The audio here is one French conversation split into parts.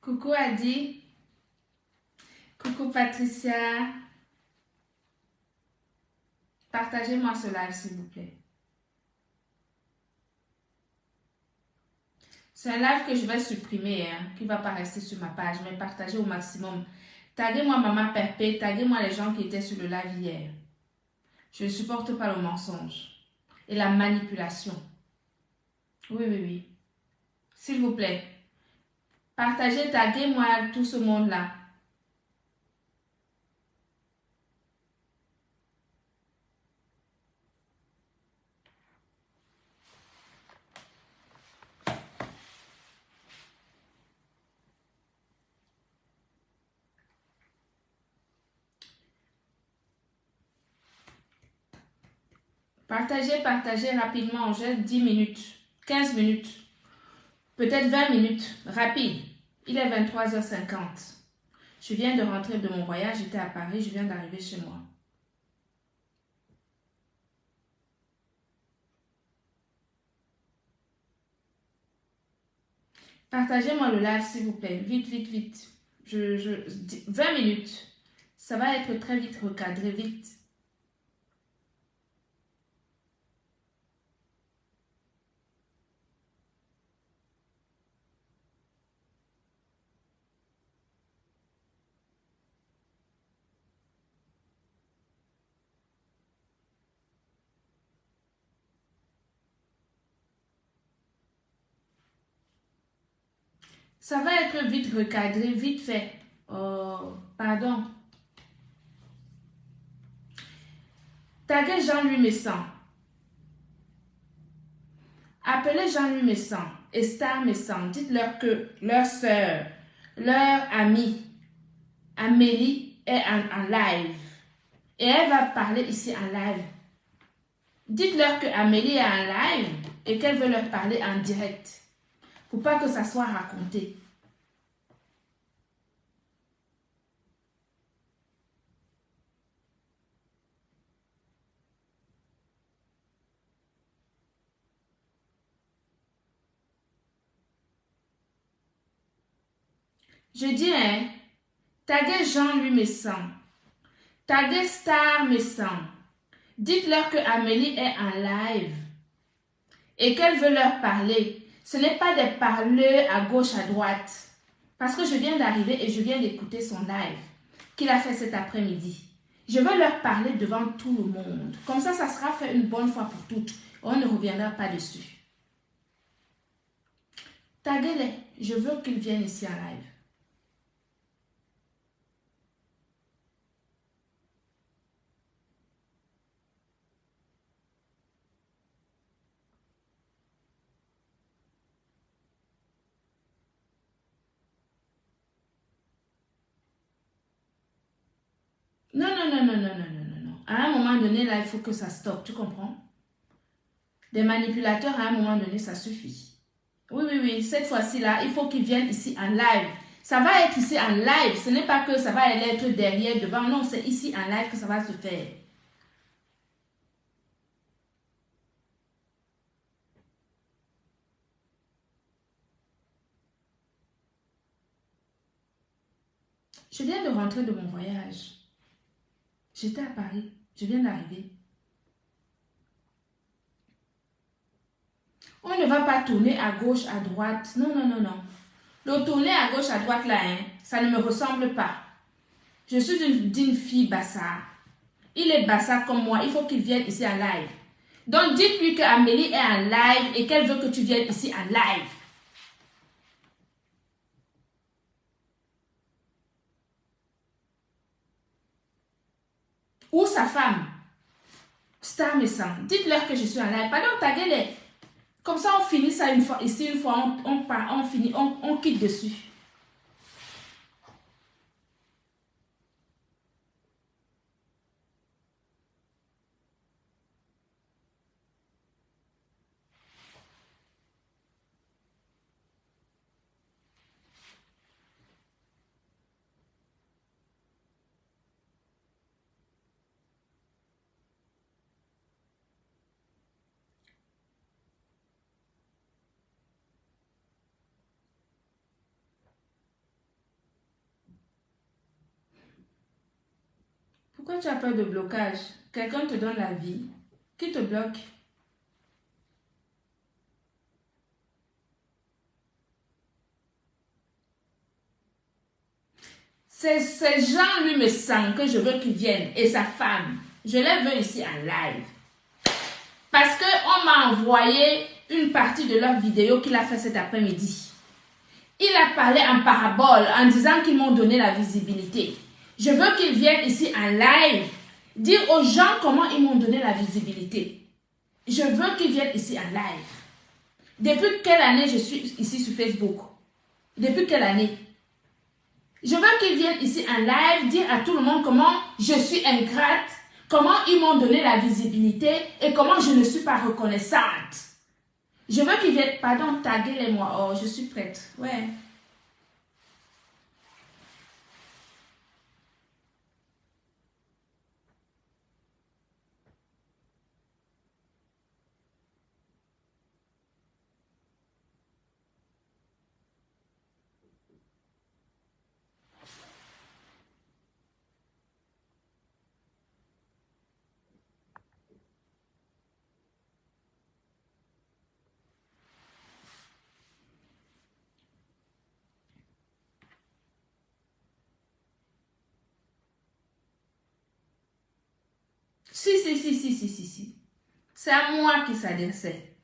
Coucou Adi. Coucou Patricia. Partagez-moi ce live s'il vous plaît. C'est un live que je vais supprimer, qui ne va pas rester sur ma page, mais partagez au maximum. Taguez-moi Maman Perpé, taguez-moi les gens qui étaient sur le live hier. Je ne supporte pas le mensonge et la manipulation. Oui, oui, oui. S'il vous plaît. Partagez, taguez-moi tout ce monde-là. Partagez, partagez rapidement. J'ai 10 minutes, 15 minutes, peut-être 20 minutes. Rapide. Il est 23h50. Je viens de rentrer de mon voyage. J'étais à Paris. Je viens d'arriver chez moi. Partagez-moi le live, s'il vous plaît. Vite, vite, vite. 20 minutes. Ça va être très vite recadré, vite. Ça va être vite recadré, vite fait. Oh, pardon. Taguez Jean-Louis Messan. Appelez Jean-Louis Messan et Star Messan. Dites-leur que leur soeur, leur amie, Amélie, est en live. Et elle va parler ici en live. Dites-leur que Amélie est en live et qu'elle veut leur parler en direct. Pour pas que ça soit raconté. Je dis, taguez Jean-Louis Messan. Taguez Star Messan. Dites-leur que Amélie est en live et qu'elle veut leur parler. Ce n'est pas des parleurs à gauche, à droite. Parce que je viens d'arriver et je viens d'écouter son live qu'il a fait cet après-midi. Je veux leur parler devant tout le monde. Comme ça sera fait une bonne fois pour toutes. On ne reviendra pas dessus. Taguez-les. Je veux qu'ils viennent ici en live. Non, non, non, non, non, non, non, non, non. À un moment donné, là, il faut que ça stoppe. Tu comprends? Des manipulateurs, à un moment donné, ça suffit. Oui, oui, oui. Cette fois-ci-là, il faut qu'ils viennent ici en live. Ça va être ici en live. Ce n'est pas que ça va être derrière, devant. Non, c'est ici en live que ça va se faire. Je viens de rentrer de mon voyage. J'étais à Paris. Je viens d'arriver. On ne va pas tourner à gauche, à droite. Non, non, non, non. Le tourner à gauche, à droite, là, ça ne me ressemble pas. Je suis une fille bassard. Il est bassard comme moi. Il faut qu'il vienne ici en live. Donc, dites-lui qu'Amélie est en live et qu'elle veut que tu viennes ici en live. Ou sa femme. Star Messan. Dites-leur que je suis en live. Pardon, taguez-les. Comme ça, on finit ça une fois. Ici, une fois, on finit, on quitte dessus. Pourquoi tu as peur de blocage? Quelqu'un te donne la vie. Qui te bloque? C'est Jean-Louis Messang que je veux qu'il vienne et sa femme. Je les veux ici en live. Parce qu'on m'a envoyé une partie de leur vidéo qu'il a fait cet après-midi. Il a parlé en parabole en disant qu'ils m'ont donné la visibilité. Je veux qu'ils viennent ici en live dire aux gens comment ils m'ont donné la visibilité. Je veux qu'ils viennent ici en live. Depuis quelle année je suis ici sur Facebook? Depuis quelle année? Je veux qu'ils viennent ici en live dire à tout le monde comment je suis ingrate, comment ils m'ont donné la visibilité et comment je ne suis pas reconnaissante. Je veux qu'ils viennent, pardon, taguez-les-moi. Oh, je suis prête. Ouais. Si. C'est à moi qui s'adressait.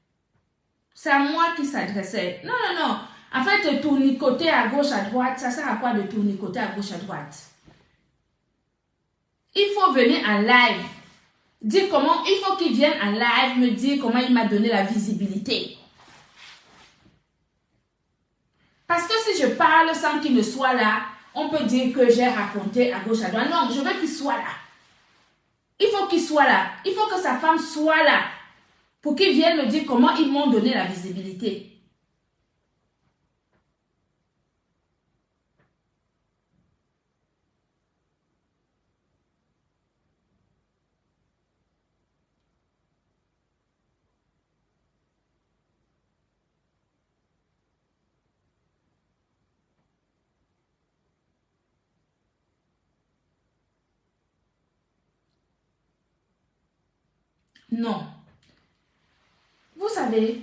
C'est à moi qui s'adressait. Non. En fait, de tournicoter à gauche, à droite, ça sert à quoi de tournicoter à gauche, à droite? Il faut venir en live. Dire comment, il faut qu'il vienne en live me dire comment il m'a donné la visibilité. Parce que si je parle sans qu'il ne soit là, on peut dire que j'ai raconté à gauche, à droite. Non, je veux qu'il soit là. Il faut qu'il soit là. Il faut que sa femme soit là pour qu'il vienne me dire comment ils m'ont donné la visibilité. Non. Vous savez,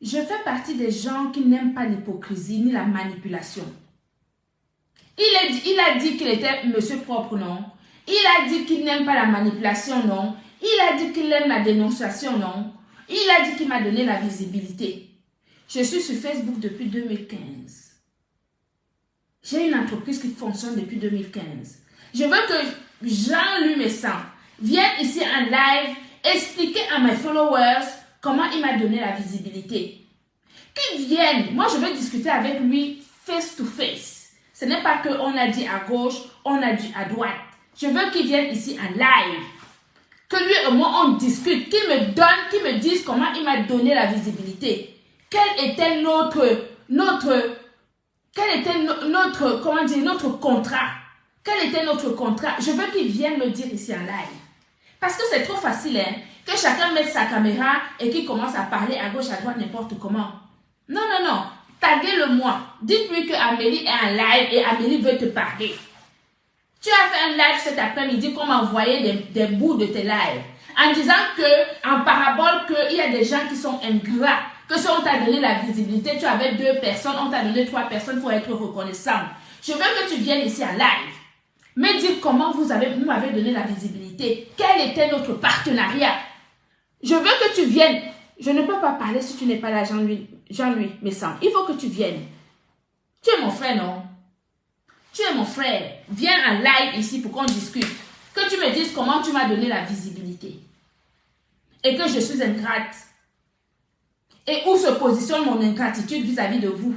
je fais partie des gens qui n'aiment pas l'hypocrisie ni la manipulation. Il a dit qu'il était monsieur propre, non? Il a dit qu'il n'aime pas la manipulation, non? Il a dit qu'il aime la dénonciation, non? Il a dit qu'il m'a donné la visibilité. Je suis sur Facebook depuis 2015. J'ai une entreprise qui fonctionne depuis 2015. Je veux que Jean-Louis Messang vienne ici en live expliquer à mes followers comment il m'a donné la visibilité. Qu'il vienne, moi je veux discuter avec lui face to face. Ce n'est pas qu'on a dit à gauche, on a dit à droite. Je veux qu'il vienne ici en live. Que lui et moi on discute, qu'il me dise comment il m'a donné la visibilité. Quel était notre contrat? Quel était notre contrat? Je veux qu'il vienne me dire ici en live. Parce que c'est trop facile, hein, que chacun mette sa caméra et qu'il commence à parler à gauche, à droite, n'importe comment. Non. Taguez-le-moi. Dites-lui que Amélie est en live et Amélie veut te parler. Tu as fait un live cet après-midi qu'on m'a envoyé des bouts de tes lives. En disant que, en parabole, qu'il y a des gens qui sont ingrats. Que si on t'a donné la visibilité, tu avais 2 personnes, on t'a donné 3 personnes pour être reconnaissant. Je veux que tu viennes ici en live. Me dire comment vous m'avez donné la visibilité. Quel était notre partenariat? Je veux que tu viennes. Je ne peux pas parler si tu n'es pas là, Jean-Louis Messang. Il faut que tu viennes. Tu es mon frère, non? Tu es mon frère. Viens en live ici pour qu'on discute. Que tu me dises comment tu m'as donné la visibilité. Et que je suis ingrate. Et où se positionne mon ingratitude vis-à-vis de vous.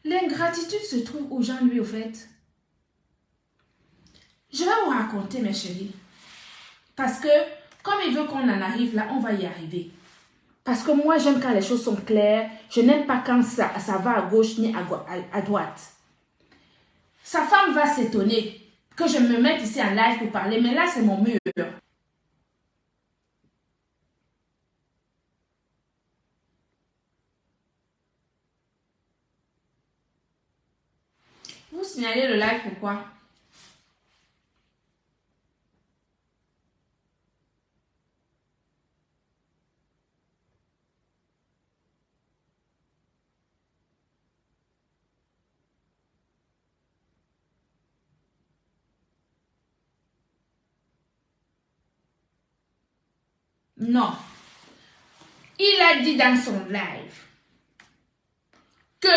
L'ingratitude se trouve où, Jean-Louis, au fait? Je vais vous raconter, mes chéris. Parce que, comme il veut qu'on en arrive là, on va y arriver. Parce que moi, j'aime quand les choses sont claires. Je n'aime pas quand ça va à gauche ni à droite. Sa femme va s'étonner que je me mette ici en live pour parler. Mais là, c'est mon mur. Vous signalez le live, pourquoi? Non. Il a dit dans son live que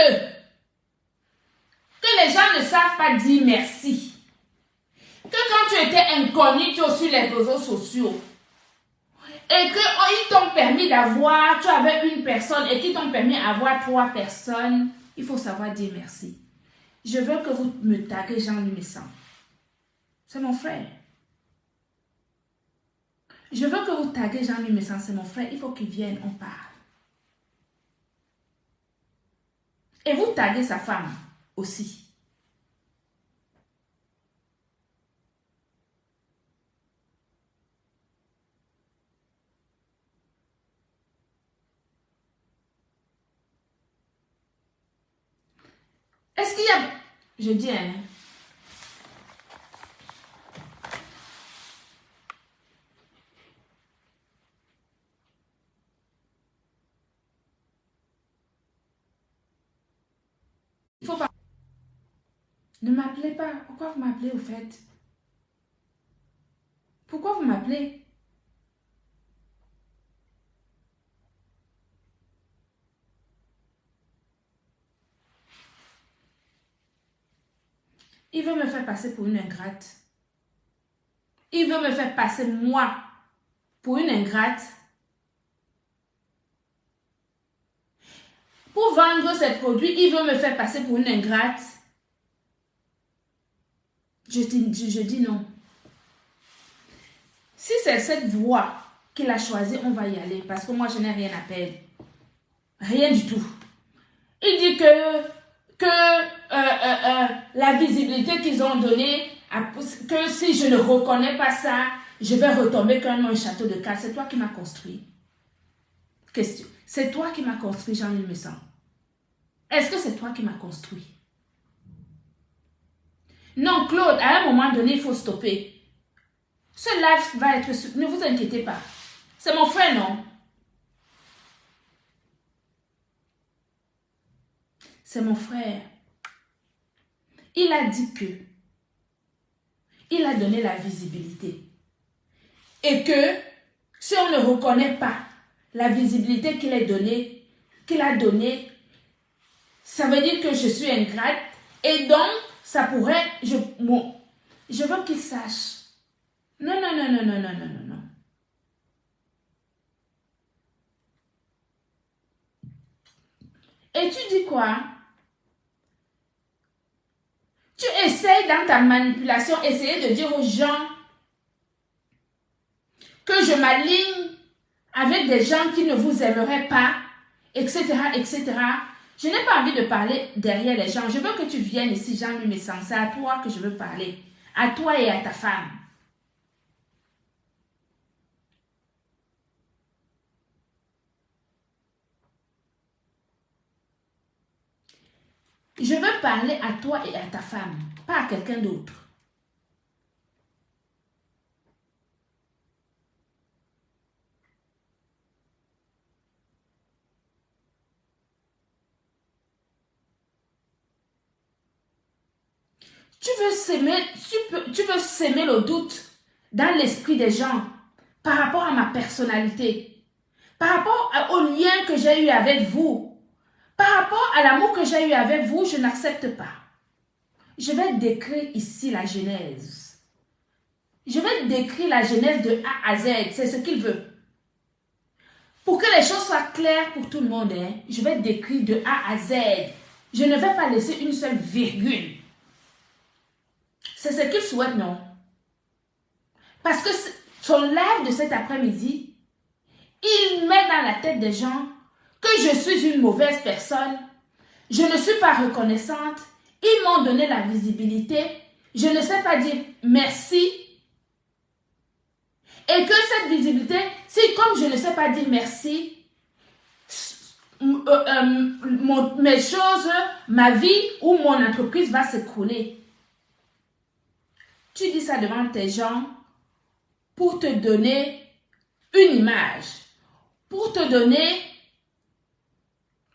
les gens ne savent pas dire merci. Que quand tu étais inconnu, tu es sur les réseaux sociaux et qu'ils t'ont permis d'avoir, tu avais une personne et qu'ils t'ont permis d'avoir 3 personnes, il faut savoir dire merci. Je veux que vous me taguez Jean-Louis Messan. C'est mon frère. Je veux que vous taguez Jean-Louis Messan, c'est mon frère. Il faut qu'il vienne, on parle. Et vous taguez sa femme aussi. Est-ce qu'il y a... Je dis, hein. Il faut pas... Ne m'appelez pas. Pourquoi vous m'appelez au fait? Pourquoi vous m'appelez? Il veut me faire passer pour une ingrate. Il veut me faire passer, moi, pour une ingrate. Pour vendre ses produits, il veut me faire passer pour une ingrate. Je dis non. Si c'est cette voie qu'il a choisie, on va y aller. Parce que moi, je n'ai rien à perdre. Rien du tout. Il dit que la visibilité qu'ils ont donnée, que si je ne reconnais pas ça, je vais retomber comme un château de cartes. C'est toi qui m'as construit. Question. C'est toi qui m'as construit, Jean-Louis Messan. Est-ce que c'est toi qui m'as construit? Non, Claude, à un moment donné, il faut stopper. Ce live va être... Ne vous inquiétez pas. C'est mon frère, non? C'est mon frère. Il a dit que il a donné la visibilité. Et que si on ne reconnaît pas la visibilité qu'il a donnée, ça veut dire que je suis ingrate. Et donc, ça pourrait... Je veux qu'il sache. Non, non, non, non, non, non, non, non, non. Et tu dis quoi? Tu essayes dans ta manipulation, essayer de dire aux gens que je m'aligne avec des gens qui ne vous aimeraient pas, etc., etc. Je n'ai pas envie de parler derrière les gens. Je veux que tu viennes ici, Jean-Louis Messan. C'est à toi que je veux parler. À toi et à ta femme. Je veux parler à toi et à ta femme, pas à quelqu'un d'autre. Tu veux s'aimer le doute dans l'esprit des gens par rapport à ma personnalité, par rapport au lien que j'ai eu avec vous, par rapport à l'amour que j'ai eu avec vous, je n'accepte pas. Je vais décrire ici la genèse. Je vais décrire la genèse de A à Z, c'est ce qu'il veut. Pour que les choses soient claires pour tout le monde, je vais décrire de A à Z. Je ne vais pas laisser une seule virgule. C'est ce qu'il souhaite, non? Parce que son live de cet après-midi, il met dans la tête des gens que je suis une mauvaise personne, je ne suis pas reconnaissante, ils m'ont donné la visibilité, je ne sais pas dire merci. Et que cette visibilité, si comme je ne sais pas dire merci, mes choses, ma vie ou mon entreprise va s'écrouler. Tu dis ça devant tes gens pour te donner une image, pour te donner,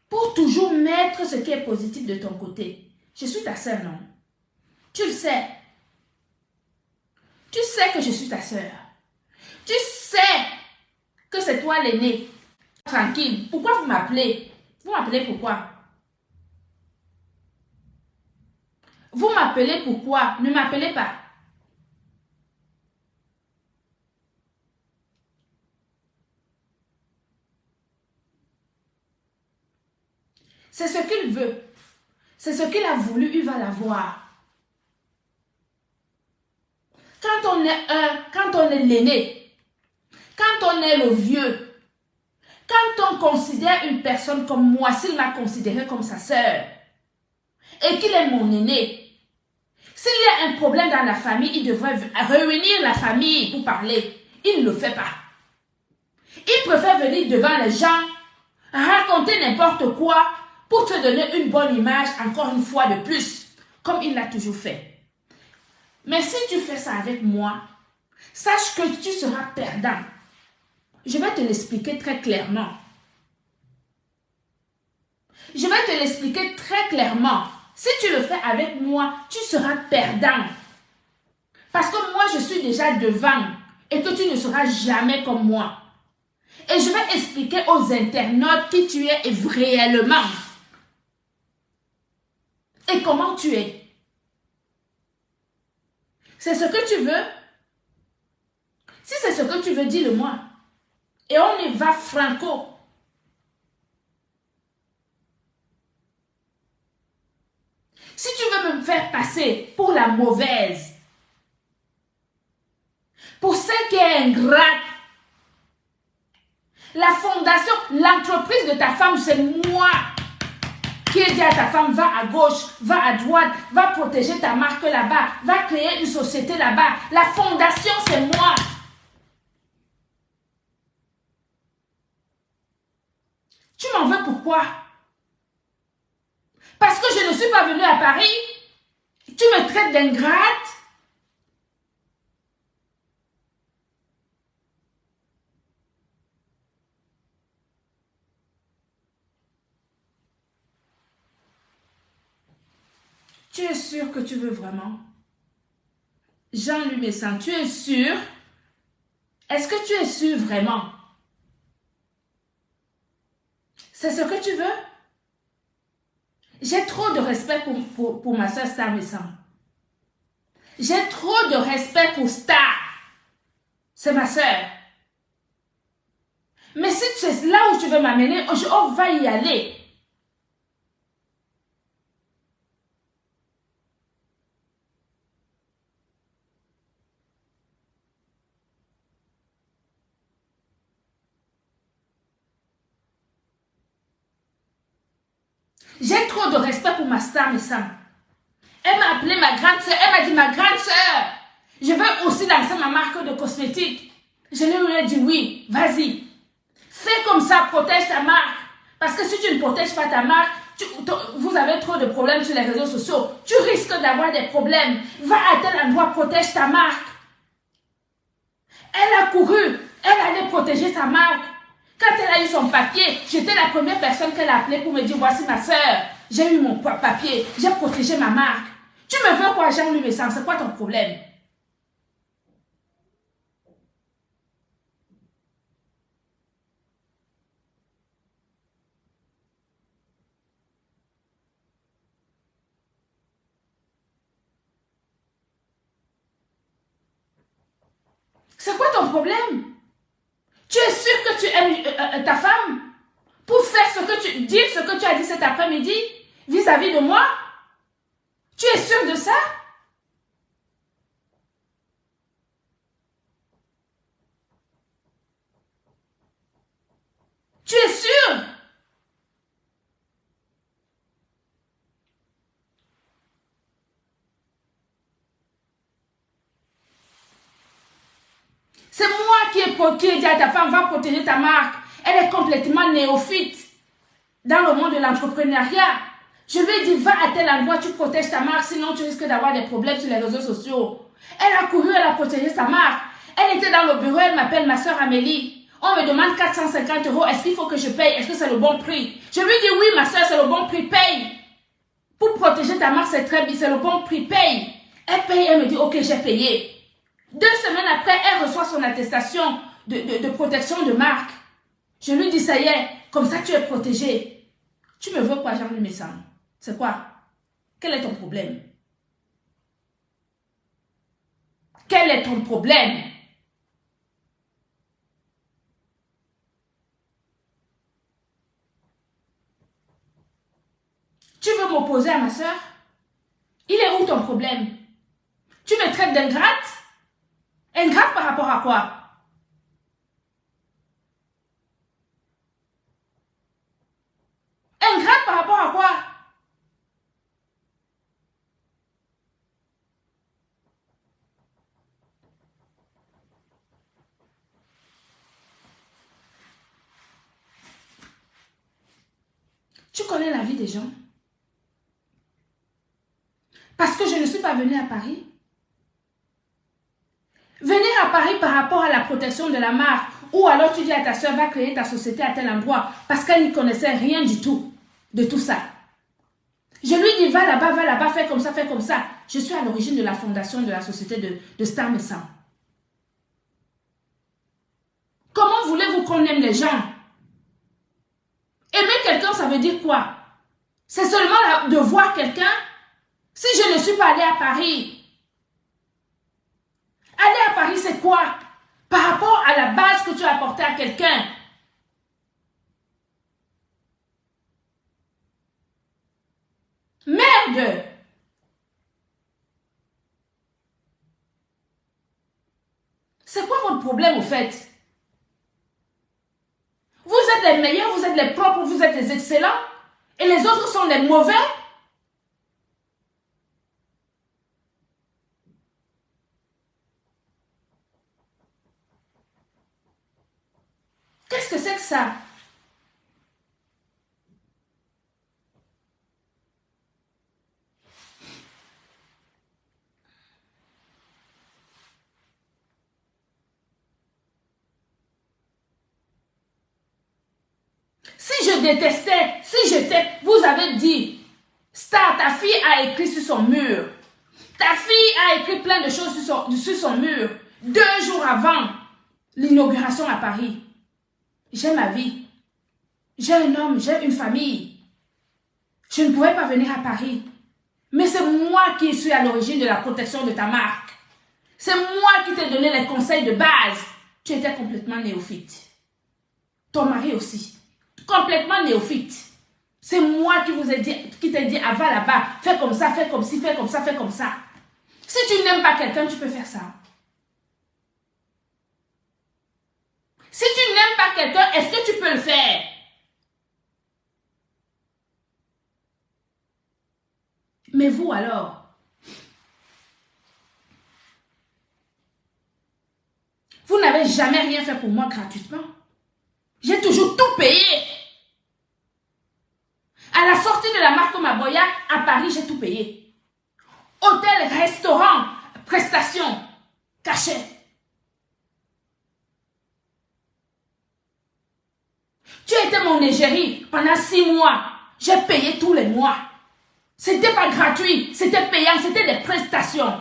pour toujours mettre ce qui est positif de ton côté. Je suis ta sœur, non? Tu le sais. Tu sais que je suis ta sœur. Tu sais que c'est toi l'aîné. Tranquille. Pourquoi vous m'appelez? Vous m'appelez pourquoi? Vous m'appelez pourquoi? Ne m'appelez pas. C'est ce qu'il veut. C'est ce qu'il a voulu, il va l'avoir. Quand on est l'aîné, quand on est le vieux, quand on considère une personne comme moi, s'il m'a considéré comme sa sœur, et qu'il est mon aîné, s'il y a un problème dans la famille, il devrait réunir la famille pour parler. Il ne le fait pas. Il préfère venir devant les gens, raconter n'importe quoi, pour te donner une bonne image, encore une fois de plus, comme il l'a toujours fait. Mais si tu fais ça avec moi, sache que tu seras perdant. Je vais te l'expliquer très clairement. Je vais te l'expliquer très clairement. Si tu le fais avec moi, tu seras perdant. Parce que moi, je suis déjà devant et que tu ne seras jamais comme moi. Et je vais expliquer aux internautes qui tu es réellement. Et comment tu es. C'est ce que tu veux? Si c'est ce que tu veux, dis-le-moi. Et on y va franco. Si tu veux me faire passer pour la mauvaise, pour celle qui est ingrate, la fondation, l'entreprise de ta femme, c'est moi qui ai dit à ta femme, va à gauche, va à droite, va protéger ta marque là-bas, va créer une société là-bas. La fondation, c'est moi. Tu m'en veux pourquoi? Parce que je ne suis pas venue à Paris. Tu me traites d'ingrate. Tu es sûr que tu veux vraiment? Jean-Louis Messan, tu es sûr? Est-ce que tu es sûr vraiment? C'est ce que tu veux? J'ai trop de respect pour ma soeur Star Messan. J'ai trop de respect pour Star. C'est ma soeur. Mais si c'est là où tu veux m'amener, on va y aller. J'ai trop de respect pour ma Star Messan. Elle m'a appelé ma grande soeur. Elle m'a dit, ma grande soeur, je veux aussi lancer ma marque de cosmétiques. Je lui ai dit oui, vas-y. Fais comme ça, protège ta marque. Parce que si tu ne protèges pas ta marque, vous avez trop de problèmes sur les réseaux sociaux. Tu risques d'avoir des problèmes. Va à tel endroit, protège ta marque. Elle a couru. Elle allait protéger sa marque. Quand elle a eu son papier, j'étais la première personne qu'elle a appelée pour me dire, voici ma soeur. J'ai eu mon papier. J'ai protégé ma marque. Tu me veux quoi, Jean-Louis Messan? C'est quoi ton problème? C'est quoi ton problème? Tu es sûr que tu aimes ta femme pour faire dire ce que tu as dit cet après-midi vis-à-vis de moi? Tu es sûr de ça? C'est moi qui ai dit à ta femme, va protéger ta marque. Elle est complètement néophyte dans le monde de l'entrepreneuriat. Je lui ai dit, va à tel endroit, tu protèges ta marque, sinon tu risques d'avoir des problèmes sur les réseaux sociaux. Elle a couru, elle a protégé sa marque. Elle était dans le bureau, elle m'appelle ma soeur Amélie. On me demande 450 €. Est-ce qu'il faut que je paye? Est-ce que c'est le bon prix? Je lui dis, oui, ma soeur, c'est le bon prix, paye. Pour protéger ta marque, c'est très bien, c'est le bon prix, paye. Elle paye, elle me dit, ok, j'ai payé. 2 semaines après, elle reçoit son attestation de protection de marque. Je lui dis, ça y est, comme ça tu es protégé. Tu me veux quoi, Jean-Louis Messang? C'est quoi? Quel est ton problème? Quel est ton problème? Tu veux m'opposer à ma soeur? Il est où ton problème? Tu me traites d'ingrate? Ingrate par rapport à quoi? Ingrate par rapport à quoi? Tu connais la vie des gens? Parce que je ne suis pas venue à Paris. Venir à Paris par rapport à la protection de la marque. Ou alors tu dis à ta soeur, va créer ta société à tel endroit. Parce qu'elle n'y connaissait rien du tout de tout ça. Je lui dis, va là-bas, fais comme ça, fais comme ça. Je suis à l'origine de la fondation de la société de Star Messang. Comment voulez-vous qu'on aime les gens? Aimer quelqu'un, ça veut dire quoi? C'est seulement de voir quelqu'un? Si je ne suis pas allée à Paris, aller à Paris, c'est quoi? Par rapport à la base que tu as apportée à quelqu'un. Merde! C'est quoi votre problème au fait? Vous êtes les meilleurs, vous êtes les propres, vous êtes les excellents. Et les autres sont les mauvais. Qu'est-ce que c'est que ça? Si je détestais, si j'étais, vous avez dit, Star, ta fille a écrit sur son mur. Ta fille a écrit plein de choses sur son mur. 2 jours avant l'inauguration à Paris. J'ai ma vie. J'ai un homme, j'ai une famille. Je ne pouvais pas venir à Paris. Mais c'est moi qui suis à l'origine de la protection de ta marque. C'est moi qui t'ai donné les conseils de base. Tu étais complètement néophyte. Ton mari aussi. Complètement néophyte. C'est moi qui t'ai dit, ah, va là-bas, fais comme ça, fais comme ci, fais comme ça, fais comme ça. Si tu n'aimes pas quelqu'un, tu peux faire ça. Si tu n'aimes pas quelqu'un, est-ce que tu peux le faire? Mais vous alors? Vous n'avez jamais rien fait pour moi gratuitement. J'ai toujours tout payé. À la sortie de la marque Maboya, à Paris, j'ai tout payé. Hôtel, restaurant, prestations, cachet. Tu étais mon égérie pendant 6 mois. J'ai payé tous les mois. C'était pas gratuit, c'était payant, c'était des prestations.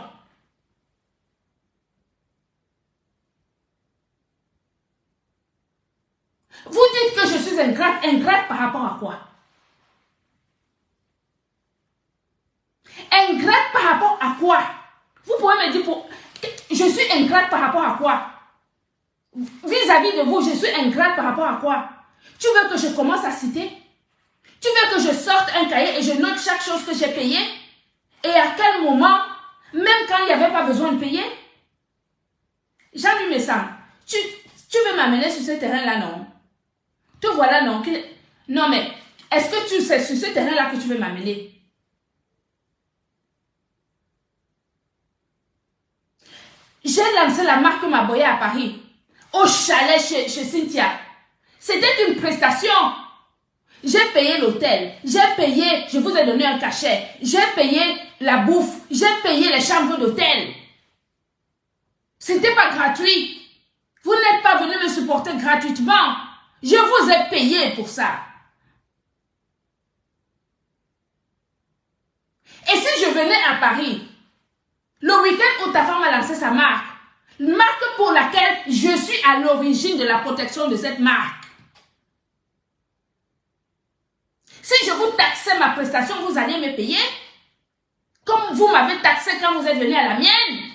Vous dites que je suis ingrate. Ingrate par rapport à quoi? Ingrate par rapport à quoi? Vous pouvez me dire, je suis ingrate par rapport à quoi? Vis-à-vis de vous, je suis ingrate par rapport à quoi? Tu veux que je commence à citer? Tu veux que je sorte un cahier et je note chaque chose que j'ai payée? Et à quel moment, même quand il n'y avait pas besoin de payer? Jean-Louis Messang, tu veux m'amener sur ce terrain-là, non? Te voilà, non? Non, mais est-ce que tu sais sur ce terrain-là que tu veux m'amener? J'ai lancé la marque Maboya à Paris, au chalet chez Cynthia. C'était une prestation. J'ai payé l'hôtel, j'ai payé, je vous ai donné un cachet, j'ai payé la bouffe, j'ai payé les chambres d'hôtel. C'était pas gratuit. Vous n'êtes pas venu me supporter gratuitement. Je vous ai payé pour ça. Et si je venais à Paris, le week-end où ta femme a lancé sa marque pour laquelle je suis à l'origine de la protection de cette marque. Si je vous taxais ma prestation, vous alliez me payer comme vous m'avez taxé quand vous êtes venu à la mienne.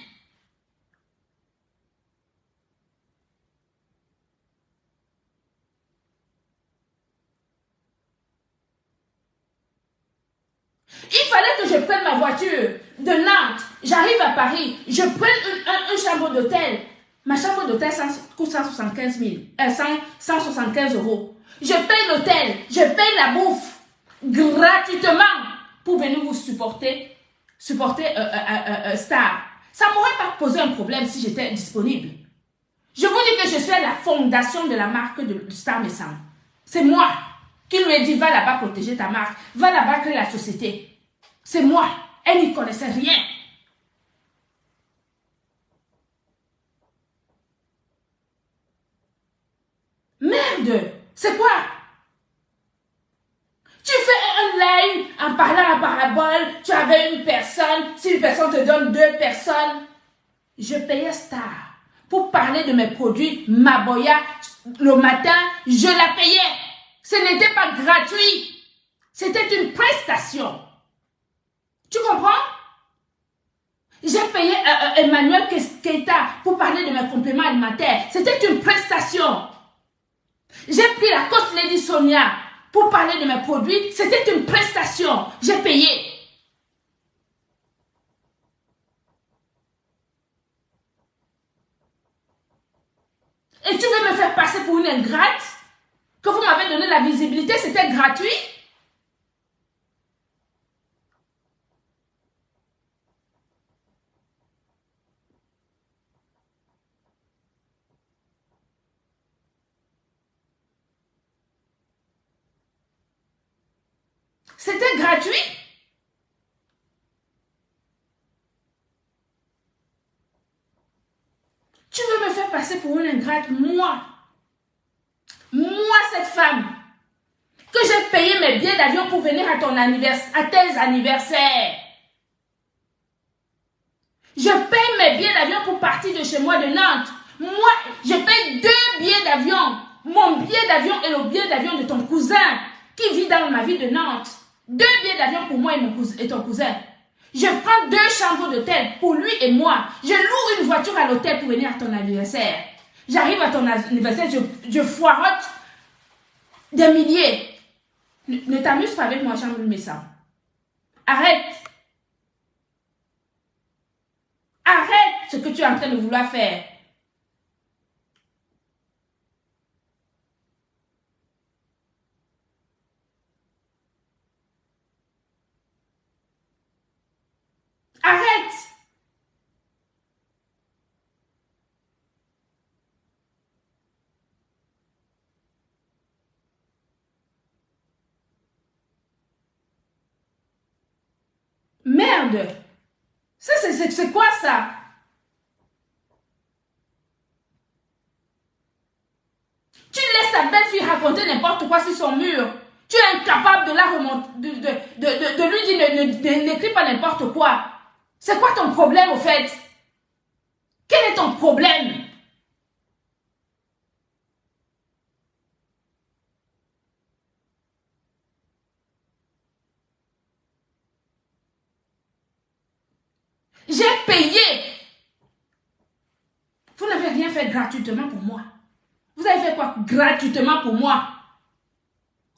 Il fallait que je prenne ma voiture de Nantes, j'arrive à Paris, je prenne une chambre d'hôtel. Ma chambre d'hôtel coûte 175 €. Je paye l'hôtel, je paye la bouffe gratuitement pour venir vous supporter Star. Ça ne m'aurait pas posé un problème si j'étais disponible. Je vous dis que je suis à la fondation de la marque de Star Messan. C'est moi qui lui ai dit, va là-bas protéger ta marque, va là-bas créer la société. C'est moi. Elle n'y connaissait rien. Merde, c'est quoi? Tu fais un live en parlant en parabole, tu avais une personne, si une personne te donne 2 personnes. Je payais Star pour parler de mes produits Maboya le matin, je la payais. Ce n'était pas gratuit. C'était une prestation. Tu comprends? J'ai payé Emmanuel Keita pour parler de mes compléments alimentaires. C'était une prestation. J'ai pris la coach Lady Sonia pour parler de mes produits. C'était une prestation. J'ai payé. Et tu veux me faire passer pour une ingrate? Que vous m'avez donné la visibilité, c'était gratuit? C'était gratuit? Tu veux me faire passer pour une ingrate? Moi, cette femme, que j'ai payé mes billets d'avion pour venir à tes anniversaires. Je paye mes billets d'avion pour partir de chez moi de Nantes. Moi, je paye 2 billets d'avion. Mon billet d'avion et le billet d'avion de ton cousin qui vit dans ma ville de Nantes. 2 billets d'avion pour moi et ton cousin. Je prends 2 chambres d'hôtel pour lui et moi. Je loue une voiture à l'hôtel pour venir à ton anniversaire. J'arrive à ton anniversaire, je foirote des milliers. Ne t'amuse pas avec moi, chambre de Messan. Arrête. Arrête ce que tu es en train de vouloir faire. Arrête. Merde. C'est quoi ça? Tu laisses ta belle-fille raconter n'importe quoi sur son mur. Tu es incapable de la remonter, de lui dire n'écris pas n'importe quoi. C'est quoi ton problème au fait? Quel est ton problème? J'ai payé. Vous n'avez rien fait gratuitement pour moi. Vous avez fait quoi gratuitement pour moi?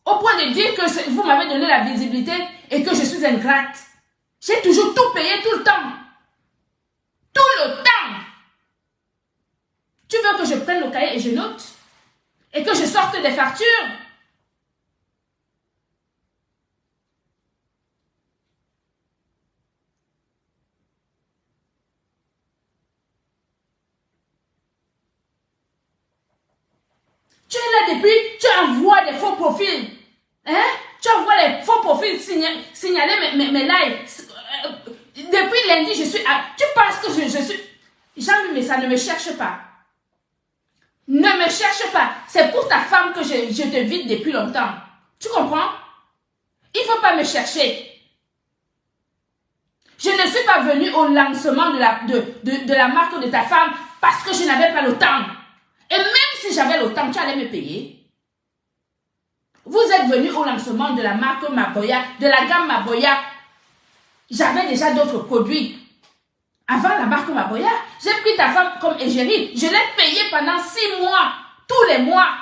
Au point de dire que vous m'avez donné la visibilité et que je suis ingrate. J'ai toujours tout payé tout le temps. Tout le temps. Tu veux que je prenne le cahier et je note? Et que je sorte des factures? depuis, tu envoies des faux profils. Hein? Tu envoies les faux profils signaler mes lives. Depuis lundi, je suis... Tu penses que je suis... Jean-Louis Messa, ne me cherche pas. Ne me cherche pas. C'est pour ta femme que je te vide depuis longtemps. Tu comprends? Il ne faut pas me chercher. Je ne suis pas venue au lancement de la marque de ta femme parce que je n'avais pas le temps. Et même si j'avais le temps, tu allais me payer. Vous êtes venu au lancement de la marque Maboya, de la gamme Maboya. J'avais déjà d'autres produits. Avant la marque Maboya, j'ai pris ta femme comme égérie. Je l'ai payée pendant 6 mois, tous les mois.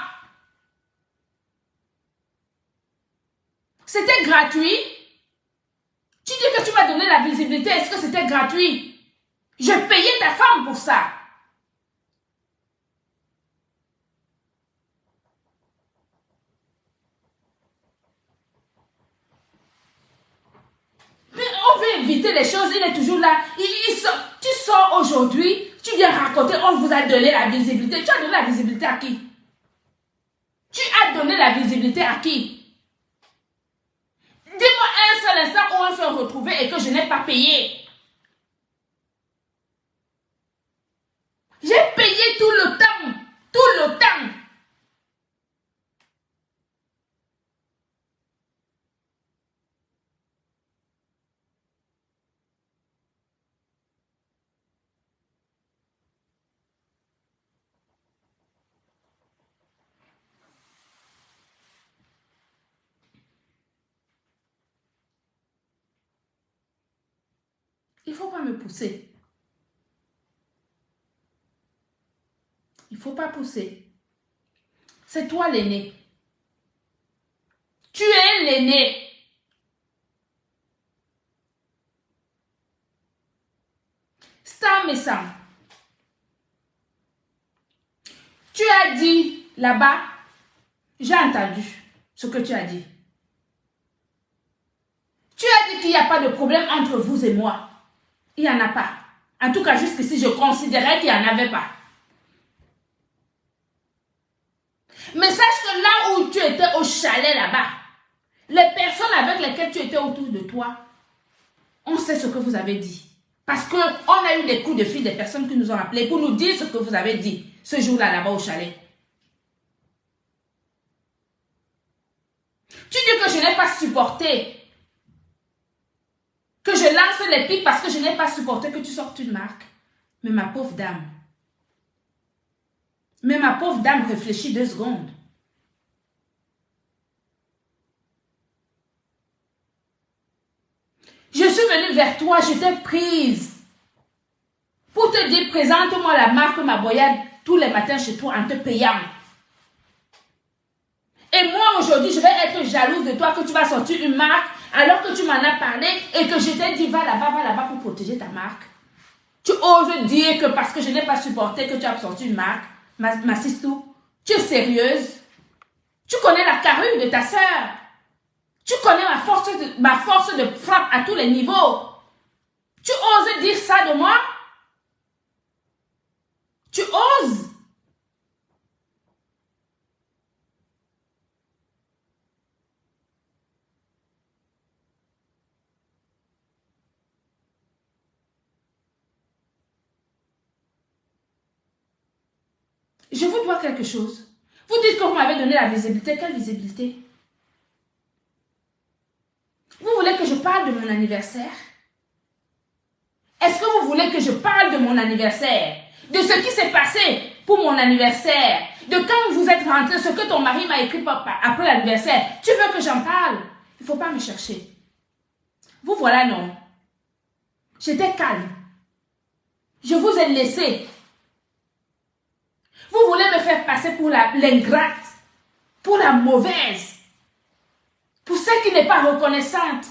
C'était gratuit. Tu dis que tu m'as donné la visibilité. Est-ce que c'était gratuit? Je payais ta femme pour ça. Mais on veut éviter les choses. Il est toujours là. Tu sors aujourd'hui. Tu viens raconter. On vous a donné la visibilité. Tu as donné la visibilité à qui? Tu as donné la visibilité à qui? Dis-moi un seul instant où on s'est retrouvé et que je n'ai pas payé. J'ai payé tout le temps. Tout le temps. Il ne faut pas me pousser. Il ne faut pas pousser. C'est toi l'aîné. Tu es l'aîné. Star Messa. Tu as dit là-bas, j'ai entendu ce que tu as dit. Tu as dit qu'il n'y a pas de problème entre vous et moi. Il n'y en a pas. En tout cas, jusqu'ici, je considérais qu'il n'y en avait pas. Mais sache que là où tu étais au chalet là-bas, les personnes avec lesquelles tu étais autour de toi, on sait ce que vous avez dit. Parce qu'on a eu des coups de fil des personnes qui nous ont appelés pour nous dire ce que vous avez dit ce jour-là là-bas au chalet. Tu dis que je n'ai pas supporté, que je lance les pics parce que je n'ai pas supporté que tu sortes une marque. Mais ma pauvre dame, réfléchis 2 secondes. Je suis venue vers toi, je t'ai prise pour te dire, présente-moi la marque Maboya tous les matins chez toi en te payant. Et moi aujourd'hui, je vais être jalouse de toi que tu vas sortir une marque alors que tu m'en as parlé et que je t'ai dit, va là-bas pour protéger ta marque. Tu oses dire que parce que je n'ai pas supporté que tu as sorti une marque, ma sistou, tu es sérieuse? Tu connais la carrure de ta sœur? Tu connais ma force de frappe à tous les niveaux? Tu oses dire ça de moi? Tu oses? Je vous dois quelque chose. Vous dites que vous m'avez donné la visibilité. Quelle visibilité? Vous voulez que je parle de mon anniversaire? Est-ce que vous voulez que je parle de mon anniversaire? De ce qui s'est passé pour mon anniversaire? De quand vous êtes rentré, ce que ton mari m'a écrit après l'anniversaire? Tu veux que j'en parle? Il ne faut pas me chercher. Vous voilà, non. J'étais calme. Je vous ai laissé. Vous voulez me faire passer pour l'ingrate, pour la mauvaise, pour celle qui n'est pas reconnaissante.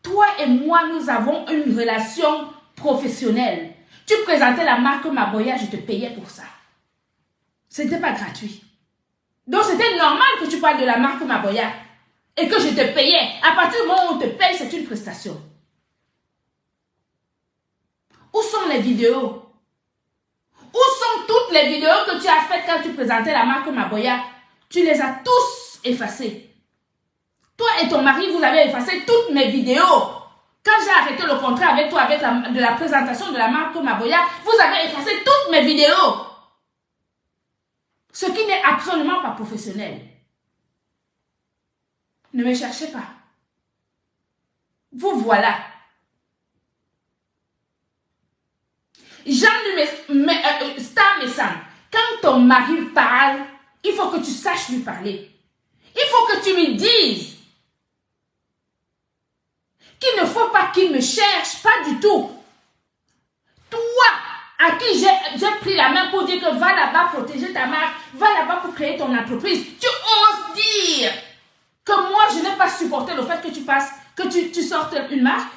Toi et moi, nous avons une relation professionnelle. Tu présentais la marque Maboya, je te payais pour ça. Ce n'était pas gratuit. Donc c'était normal que tu parles de la marque Maboya et que je te payais. À partir du moment où on te paye, c'est une prestation. Où sont les vidéos? Où sont toutes les vidéos que tu as faites quand tu présentais la marque Maboya? tu les as tous effacés. Toi et ton mari, vous avez effacé toutes mes vidéos. Quand j'ai arrêté le contrat avec toi, avec de la présentation de la marque Maboya, vous avez effacé toutes mes vidéos. Ce qui n'est absolument pas professionnel. Ne me cherchez pas. Vous voilà. Star Messan, quand ton mari parle, il faut que tu saches lui parler. Il faut que tu lui dises qu'il ne faut pas qu'il me cherche, pas du tout. Toi, à qui j'ai pris la main pour dire que va là-bas protéger ta marque, va là-bas pour créer ton entreprise, tu oses dire que moi, je n'ai pas supporté le fait que tu passes, que tu sortes une marque.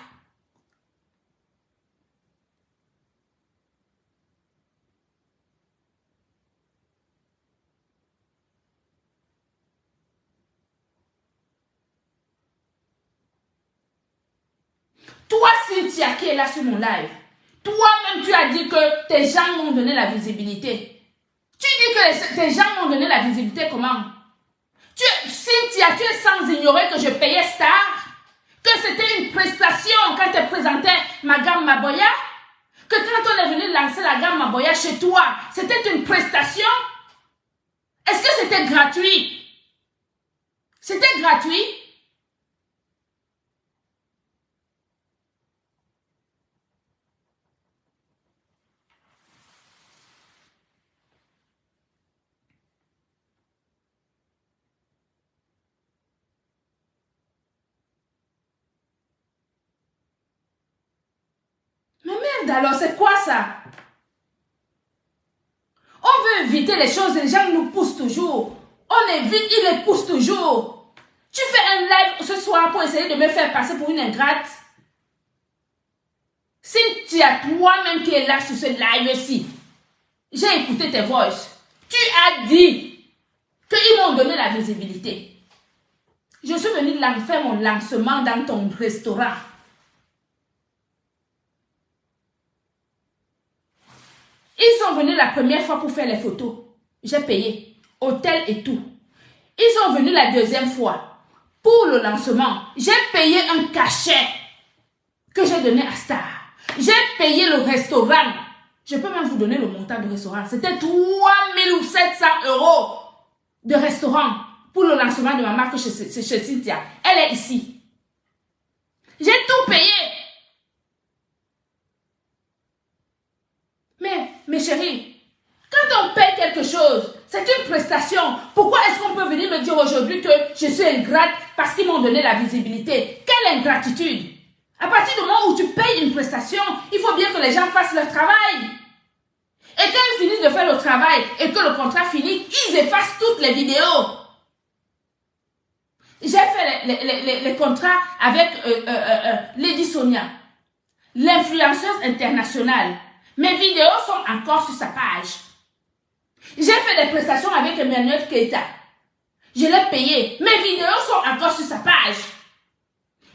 Toi, Cynthia, qui est là sur mon live, toi-même, tu as dit que tes gens m'ont donné la visibilité. Tu dis que tes gens m'ont donné la visibilité comment? Cynthia, tu es sans ignorer que je payais Star, que c'était une prestation quand tu présentais ma gamme Maboya, que quand on est venu lancer la gamme Maboya chez toi, c'était une prestation? Est-ce que c'était gratuit? C'était gratuit? Mais merde alors, c'est quoi ça? On veut éviter les choses, les gens nous poussent toujours. On évite, ils les poussent toujours. Tu fais un live ce soir pour essayer de me faire passer pour une ingrate. Cynthia, toi-même qui es là sur ce live-ci, j'ai écouté tes voix. Tu as dit qu'ils m'ont donné la visibilité. Je suis venue faire mon lancement dans ton restaurant. Ils sont venus la première fois pour faire les photos. J'ai payé. Hôtel et tout. Ils sont venus la deuxième fois pour le lancement. J'ai payé un cachet que j'ai donné à Star. J'ai payé le restaurant. Je peux même vous donner le montant du restaurant. C'était 3700 € de restaurant pour le lancement de ma marque chez Cynthia. Elle est ici. J'ai tout payé. Mais, mes chéris, quand on paye quelque chose, c'est une prestation. Pourquoi est-ce qu'on peut venir me dire aujourd'hui que je suis ingrate parce qu'ils m'ont donné la visibilité? Quelle ingratitude! À partir du moment où tu payes une prestation, il faut bien que les gens fassent leur travail. Et quand ils finissent de faire le travail et que le contrat finit, ils effacent toutes les vidéos. J'ai fait les contrats avec Lady Sonia, l'influenceuse internationale. Mes vidéos sont encore sur sa page. J'ai fait des prestations avec Emmanuel Keita. Je l'ai payé. Mes vidéos sont encore sur sa page.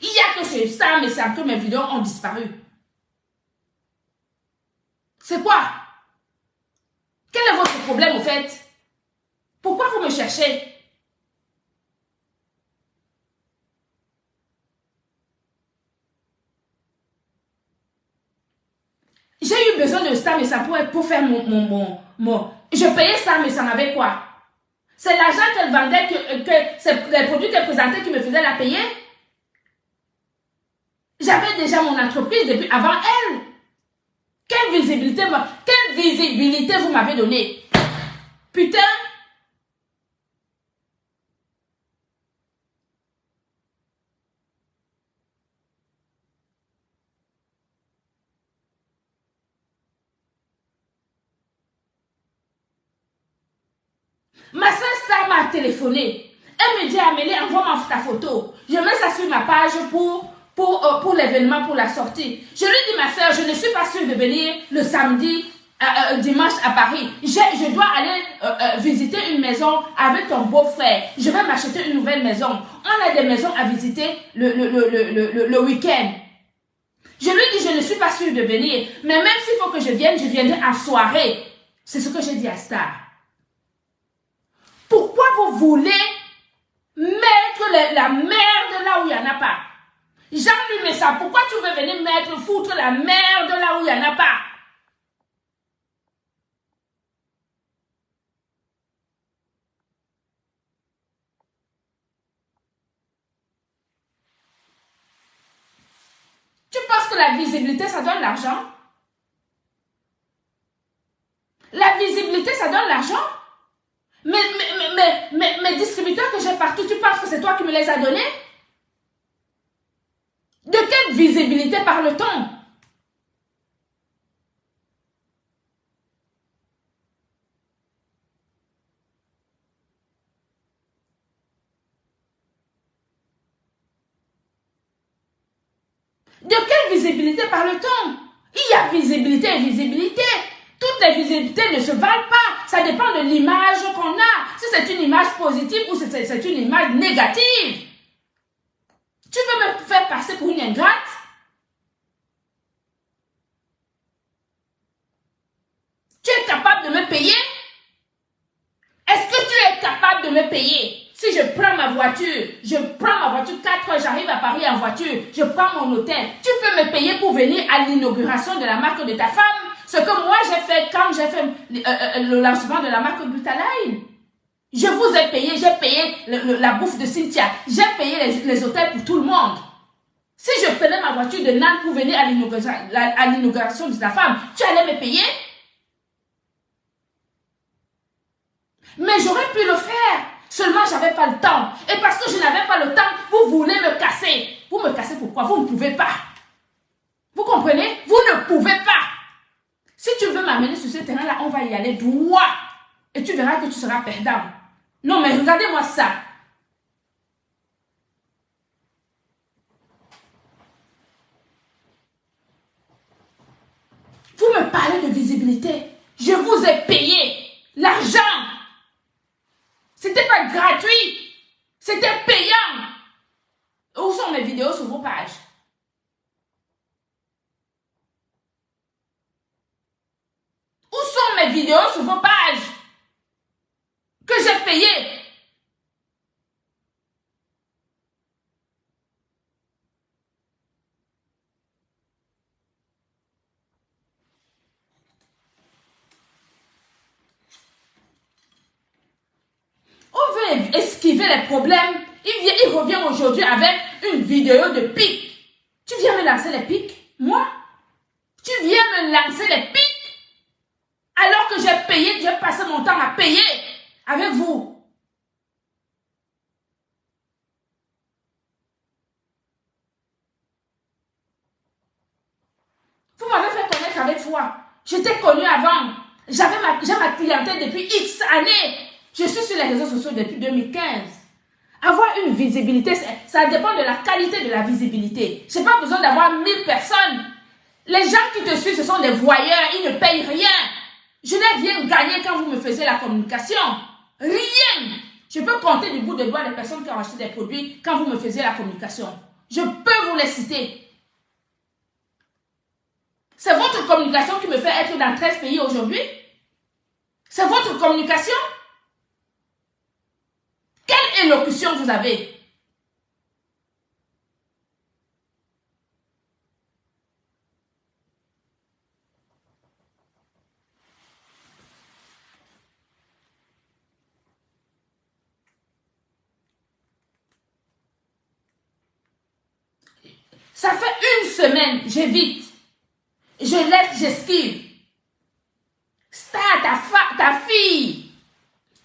Il n'y a que chez Star Messan que mes vidéos ont disparu. C'est quoi? Quel est votre problème au fait? Pourquoi vous me cherchez? J'ai eu besoin de Star Messan pour faire Je payais Star Messan avec quoi? C'est l'argent qu'elle vendait, c'est les produits qu'elle présentait qui me faisaient la payer. J'avais déjà mon entreprise depuis avant elle. Quelle visibilité vous m'avez donnée? Putain! Ma soeur Star m'a téléphoné. Elle me dit, Amélie, envoie-moi ta photo. Je mets ça sur ma page pour l'événement, pour la sortie. Je lui dis, ma soeur, je ne suis pas sûre de venir le samedi, dimanche à Paris. Je dois aller visiter une maison avec ton beau-frère. Je vais m'acheter une nouvelle maison. On a des maisons à visiter le week-end. Je lui dis, je ne suis pas sûre de venir. Mais même s'il faut que je vienne, je viendrai en soirée. C'est ce que j'ai dit à Star. Pourquoi vous vous voulez mettre la merde là où il n'y en a pas. Jean-Louis Messa, pourquoi tu veux venir foutre la merde là où il n'y en a pas? Tu penses que la visibilité, ça donne l'argent? La visibilité, ça donne l'argent? Mes distributeurs que j'ai partout, tu penses que c'est toi qui me les as donnés? De quelle visibilité parle-t-on? De quelle visibilité parle-t-on? Il y a visibilité et visibilité. Toutes les visibilités ne se valent pas. Ça dépend de l'image qu'on a. Si c'est une image positive ou si c'est une image négative. Tu veux me faire passer pour une ingrate? Tu es capable de me payer? Est-ce que tu es capable de me payer? Si je prends ma voiture, 4 heures, j'arrive à Paris en voiture, je prends mon hôtel, tu peux me payer pour venir à l'inauguration de la marque de ta femme? Ce que moi j'ai fait quand j'ai fait le lancement de la marque Butalaï. Je vous ai payé, j'ai payé la bouffe de Cynthia, j'ai payé les hôtels pour tout le monde. Si je prenais ma voiture de Nantes pour venir à l'inauguration de ta femme, tu allais me payer? Mais j'aurais pu le faire. Seulement, je n'avais pas le temps. Et parce que je n'avais pas le temps, vous voulez me casser. Vous me cassez pourquoi? Vous ne pouvez pas. Vous comprenez? Vous ne pouvez pas. Si tu veux m'amener sur ce terrain-là, on va y aller droit. Et tu verras que tu seras perdant. Non, mais regardez-moi ça. Vous me parlez de visibilité. Je vous ai payé l'argent. C'était pas gratuit. C'était payant. Où sont mes vidéos sur vos pages? Où sont mes vidéos sur vos pages? Que j'ai payé? On veut esquiver les problèmes. Il revient aujourd'hui avec une vidéo de pique. Tu viens me lancer les piques? Moi? Tu viens me lancer les piques? Alors que j'ai payé, j'ai passé mon temps à payer avec vous. Vous m'avez fait connaître avec foi. J'étais connue avant. J'ai ma clientèle depuis X années. Je suis sur les réseaux sociaux depuis 2015. Avoir une visibilité, ça dépend de la qualité de la visibilité. Je n'ai pas besoin d'avoir 1000 personnes. Les gens qui te suivent, ce sont des voyeurs. Ils ne payent rien. Je n'ai rien gagné quand vous me faisiez la communication. Rien. Je peux compter du bout de doigt les personnes qui ont acheté des produits quand vous me faisiez la communication. Je peux vous les citer. C'est votre communication qui me fait être dans 13 pays aujourd'hui? C'est votre communication? Quelle élocution vous avez? Ça fait une semaine, j'évite. Je laisse, j'esquive. Star, ta fille,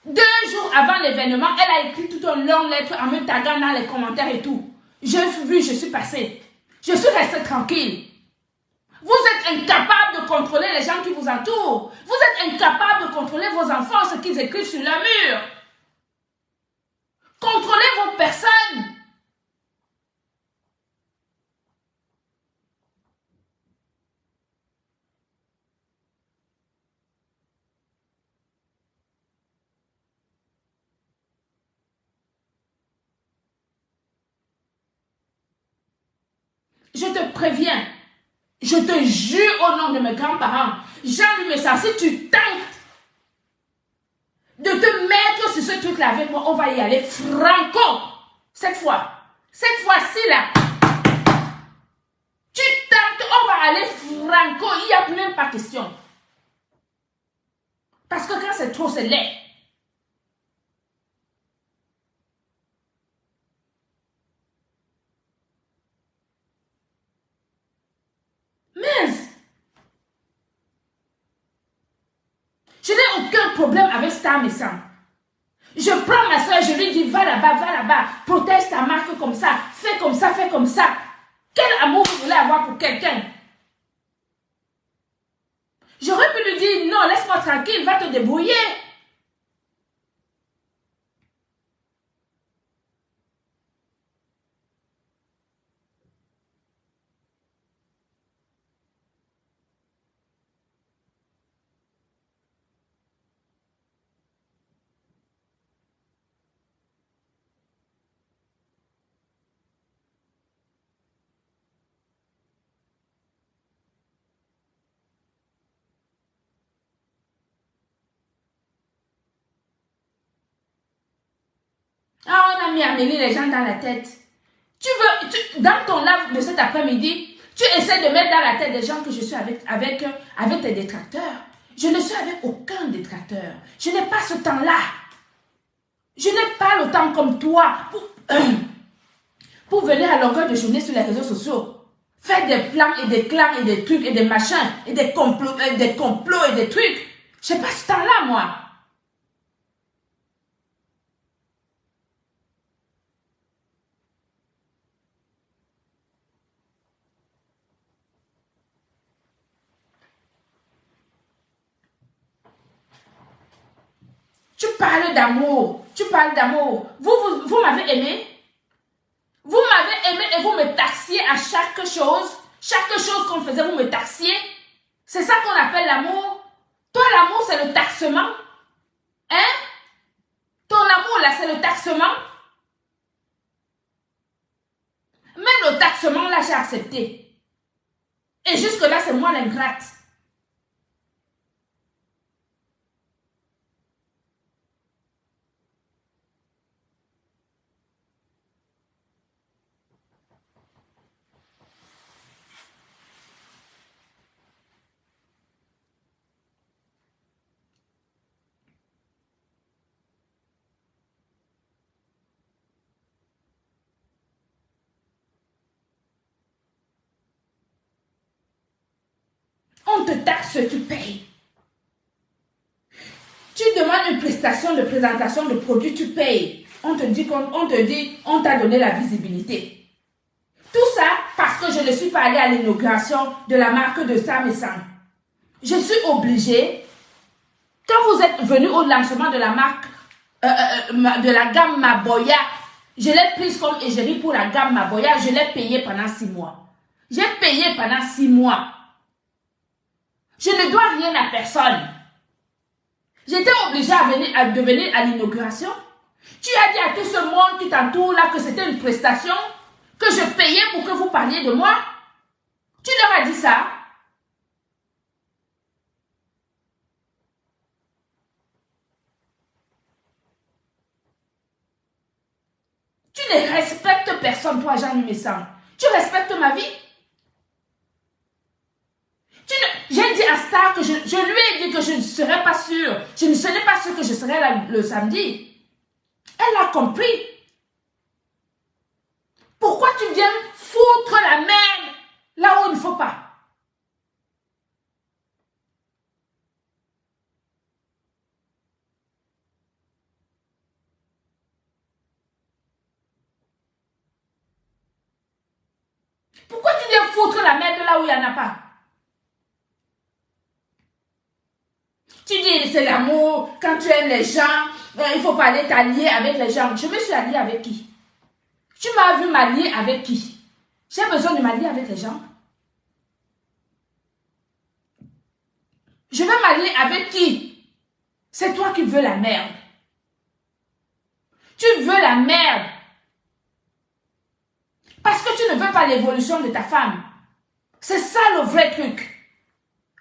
2 jours avant l'événement, elle a écrit toute une longue lettre en me taguant dans les commentaires et tout. J'ai vu, je suis passée. Je suis restée tranquille. Vous êtes incapable de contrôler les gens qui vous entourent. Vous êtes incapable de contrôler vos enfants, ce qu'ils écrivent sur le mur. Contrôlez vos personnes. Je te préviens, je te jure au nom de mes grands-parents, Jean-Louis Messa, si tu tentes de te mettre sur ce truc truc là avec moi, on va y aller franco. Cette fois-ci là, tu tentes, on va aller franco, il n'y a même pas question. Parce que quand c'est trop, c'est laid. Mais je n'ai aucun problème avec Star Messan. Je prends ma soeur, je lui dis, va là-bas, protège ta marque comme ça, fais comme ça, fais comme ça. Quel amour vous voulez avoir pour quelqu'un? J'aurais pu lui dire, non, laisse-moi tranquille, va te débrouiller. Ah, on a mis Amélie les gens dans la tête. Dans ton live de cet après-midi, tu essaies de mettre dans la tête des gens que je suis avec tes détracteurs. Je ne suis avec aucun détracteur. Je n'ai pas ce temps-là. Je n'ai pas le temps comme toi pour venir à longueur de journée sur les réseaux sociaux. Faire des plans et des clans et des trucs et des machins et des complots et des trucs. Je n'ai pas ce temps-là, moi. Tu parles d'amour. Tu parles d'amour. Vous m'avez aimé. Vous m'avez aimé et vous me taxiez à chaque chose. Chaque chose qu'on faisait, vous me taxiez. C'est ça qu'on appelle l'amour. Toi, l'amour, c'est le taxement. Hein? Ton amour, là, c'est le taxement. Même le taxement, là, j'ai accepté. Et jusque-là, c'est moi l'ingrate. On te taxe, tu payes. Tu demandes une prestation de présentation de produit, tu payes. On t'a donné la visibilité. Tout ça parce que je ne suis pas allée à l'inauguration de la marque de Star Messan. Je suis obligée, quand vous êtes venu au lancement de la marque, de la gamme Maboya, je l'ai prise comme égérie pour la gamme Maboya, je l'ai payée pendant 6 mois. J'ai payé pendant 6 mois. Je ne dois rien à personne. J'étais obligée de venir à l'inauguration. Tu as dit à tout ce monde qui t'entoure là que c'était une prestation, que je payais pour que vous parliez de moi. Tu leur as dit ça. Tu ne respectes personne, toi, Jean Messan. Tu respectes ma vie. J'ai dit à Star que je lui ai dit que je ne serais pas sûre. Ce n'est pas sûr que je serais là le samedi. Elle a compris. Pourquoi tu viens foutre la merde là où il ne faut pas? Pourquoi tu viens foutre la merde là où il n'y en a pas? Tu dis c'est l'amour, quand tu aimes les gens, il ne faut pas aller t'allier avec les gens. Je me suis alliée avec qui? Tu m'as vu m'allier avec qui? J'ai besoin de m'allier avec les gens. Je vais m'allier avec qui? C'est toi qui veux la merde. Tu veux la merde. Parce que tu ne veux pas l'évolution de ta femme. C'est ça le vrai truc.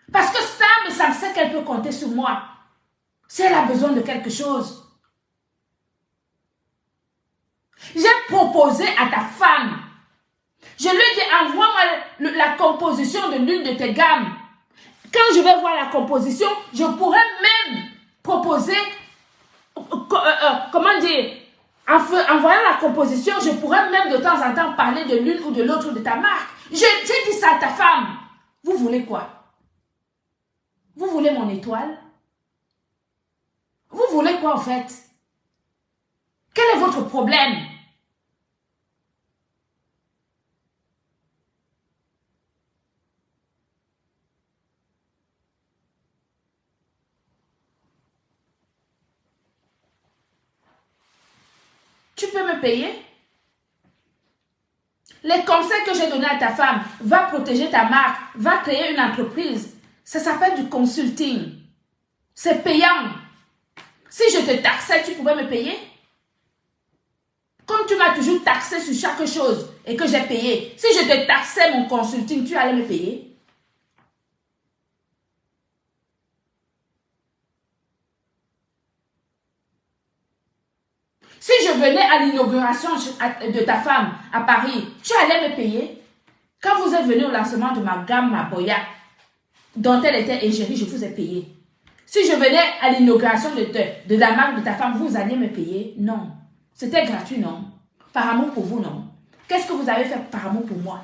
Parce que Star me sait qu'elle peut compter sur moi. Si elle a besoin de quelque chose. J'ai proposé à ta femme. Je lui ai dit, envoie-moi la composition de l'une de tes gammes. Quand je vais voir la composition, je pourrais même proposer, comment dire, en voyant la composition, je pourrais même de temps en temps parler de l'une ou de l'autre de ta marque. J'ai dit ça à ta femme. Vous voulez quoi? Vous voulez mon étoile? Vous voulez quoi en fait? Quel est votre problème? Tu peux me payer? Les conseils que j'ai donnés à ta femme, va protéger ta marque, va créer une entreprise. Ça s'appelle du consulting. C'est payant. Si je te taxais, tu pouvais me payer? Comme tu m'as toujours taxé sur chaque chose et que j'ai payé, si je te taxais mon consulting, tu allais me payer? Si je venais à l'inauguration de ta femme à Paris, tu allais me payer? Quand vous êtes venu au lancement de ma gamme Maboya, dont elle était égérie, je vous ai payé. Si je venais à l'inauguration de la marque de ta femme, vous alliez me payer? Non. C'était gratuit, non? Par amour pour vous, non? Qu'est-ce que vous avez fait par amour pour moi?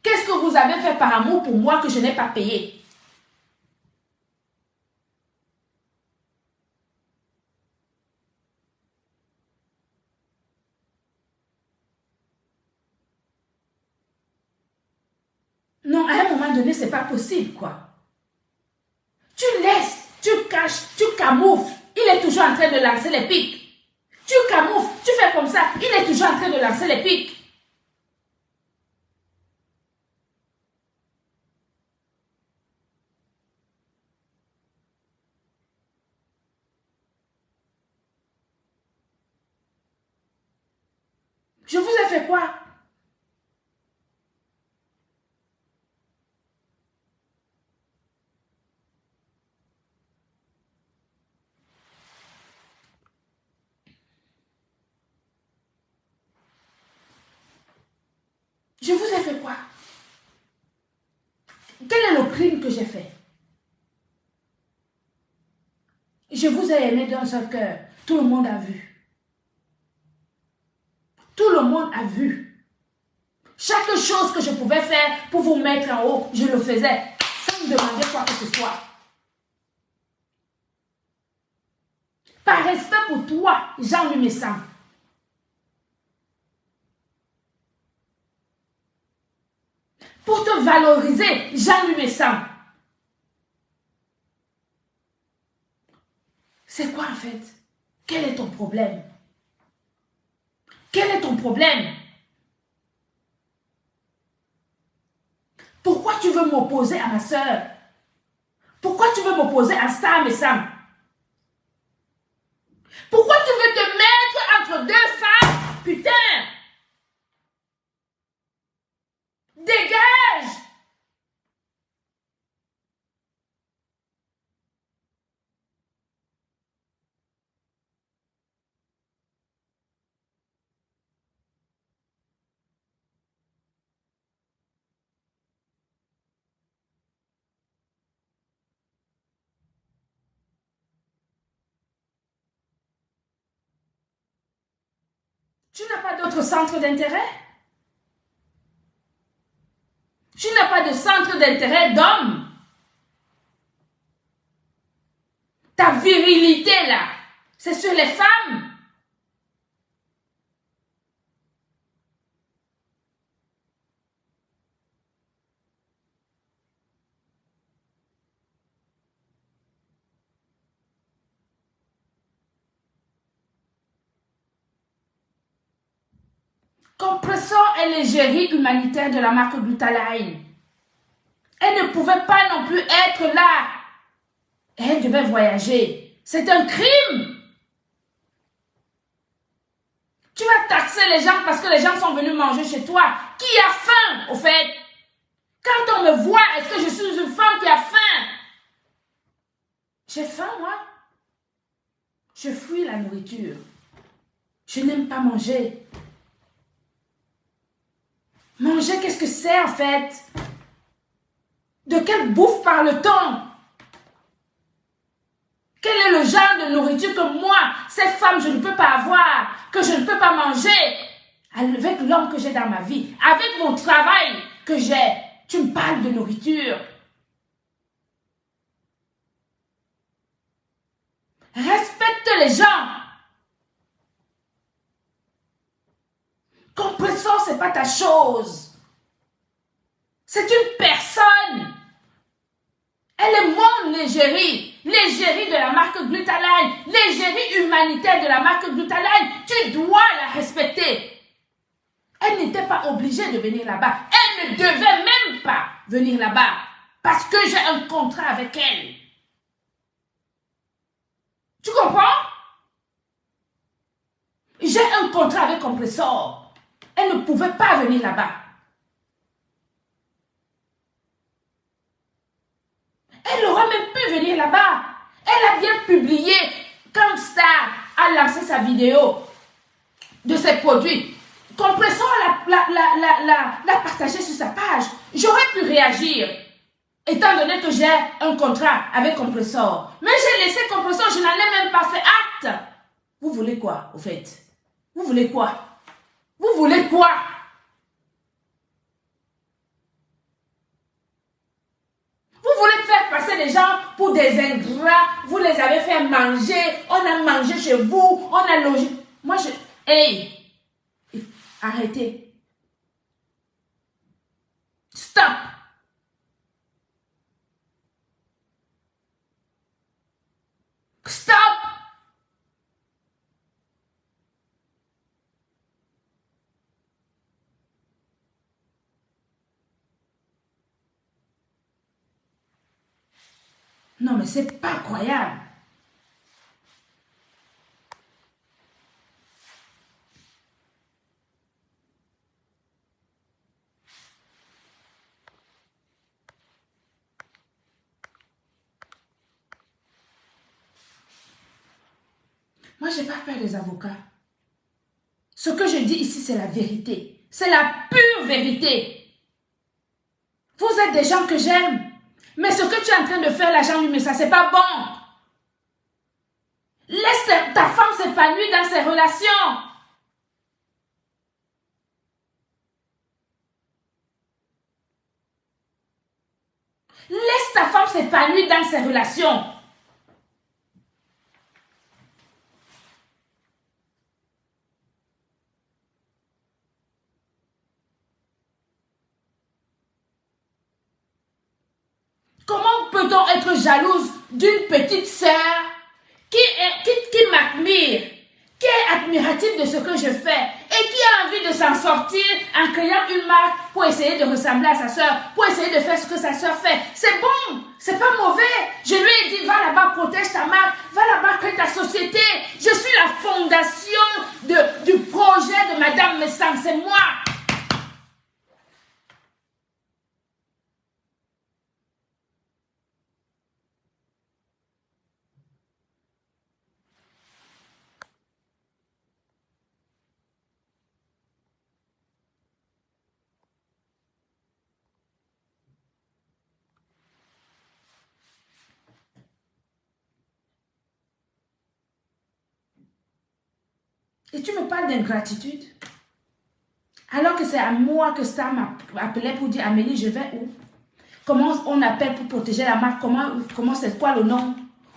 Qu'est-ce que vous avez fait par amour pour moi que je n'ai pas payé? Non, à un moment donné, c'est pas possible, quoi. Tu laisses, tu caches, tu camoufles. Il est toujours en train de lancer les pics. Tu camoufles, tu fais comme ça. Il est toujours en train de lancer les pics. Je vous ai fait quoi? Je vous ai fait quoi? Quel est le crime que j'ai fait? Je vous ai aimé d'un seul cœur. Tout le monde a vu. Tout le monde a vu. Chaque chose que je pouvais faire pour vous mettre en haut, je le faisais sans me demander quoi que ce soit. Par respect pour toi, Jean-Louis Messam. Pour te valoriser, Jean-Louis Messam. C'est quoi en fait? Quel est ton problème? Quel est ton problème? Pourquoi tu veux m'opposer à ma soeur? Pourquoi tu veux m'opposer à Star Messam? Pourquoi tu veux te mettre entre deux femmes? Putain! Dégage! Tu n'as pas d'autre centre d'intérêt? Tu n'as pas de centre d'intérêt d'homme? Ta virilité là, c'est sur les femmes? Compressor est l'égérie humanitaire de la marque Glutathione. Elle ne pouvait pas non plus être là. Elle devait voyager. C'est un crime. Tu vas taxer les gens parce que les gens sont venus manger chez toi. Qui a faim, au fait? Quand on me voit, est-ce que je suis une femme qui a faim? J'ai faim, moi. Je fuis la nourriture. Je n'aime pas manger. Manger, qu'est-ce que c'est en fait? De quelle bouffe parle-t-on? Quel est le genre de nourriture que moi, cette femme, je ne peux pas avoir, que je ne peux pas manger avec l'homme que j'ai dans ma vie, avec mon travail que j'ai? Tu me parles de nourriture. Respecte les gens. Compressor, ce n'est pas ta chose. C'est une personne. Elle est mon l'égérie. L'égérie de la marque Glutaline. L'égérie humanitaire de la marque Glutaline. Tu dois la respecter. Elle n'était pas obligée de venir là-bas. Elle ne devait même pas venir là-bas. Parce que j'ai un contrat avec elle. Tu comprends? J'ai un contrat avec Compressor. Elle ne pouvait pas venir là-bas. Elle aurait même pu venir là-bas. Elle a bien publié quand Star a lancé sa vidéo de ses produits. Compressor l'a partagé sur sa page. J'aurais pu réagir, étant donné que j'ai un contrat avec Compressor. Mais j'ai laissé Compressor, je n'en ai même pas fait acte. Vous voulez quoi, au fait? Vous voulez quoi? Vous voulez quoi? Vous voulez faire passer les gens pour des ingrats. Vous les avez fait manger. On a mangé chez vous. On a logé. Moi, je... Hey! Arrêtez. Stop. Stop. Non, mais c'est pas croyable. Moi, je n'ai pas peur des avocats. Ce que je dis ici, c'est la vérité. C'est la pure vérité. Vous êtes des gens que j'aime. Mais ce que tu es en train de faire, l'agent lui, mais ça, c'est pas bon. Laisse ta femme s'épanouir dans ses relations. Laisse ta femme s'épanouir dans ses relations. Comment peut-on être jalouse d'une petite sœur qui m'admire, qui est admirative de ce que je fais et qui a envie de s'en sortir en créant une marque pour essayer de ressembler à sa sœur, pour essayer de faire ce que sa sœur fait? C'est bon, c'est pas mauvais. Je lui ai dit, va là-bas, protège ta marque, va là-bas, crée ta société. Je suis la fondation du projet de Madame Messang, c'est moi. Et tu me parles d'ingratitude? Alors que c'est à moi que Star m'appelait pour dire, Amélie, je vais où? Comment on appelle pour protéger la marque? Comment c'est quoi le nom?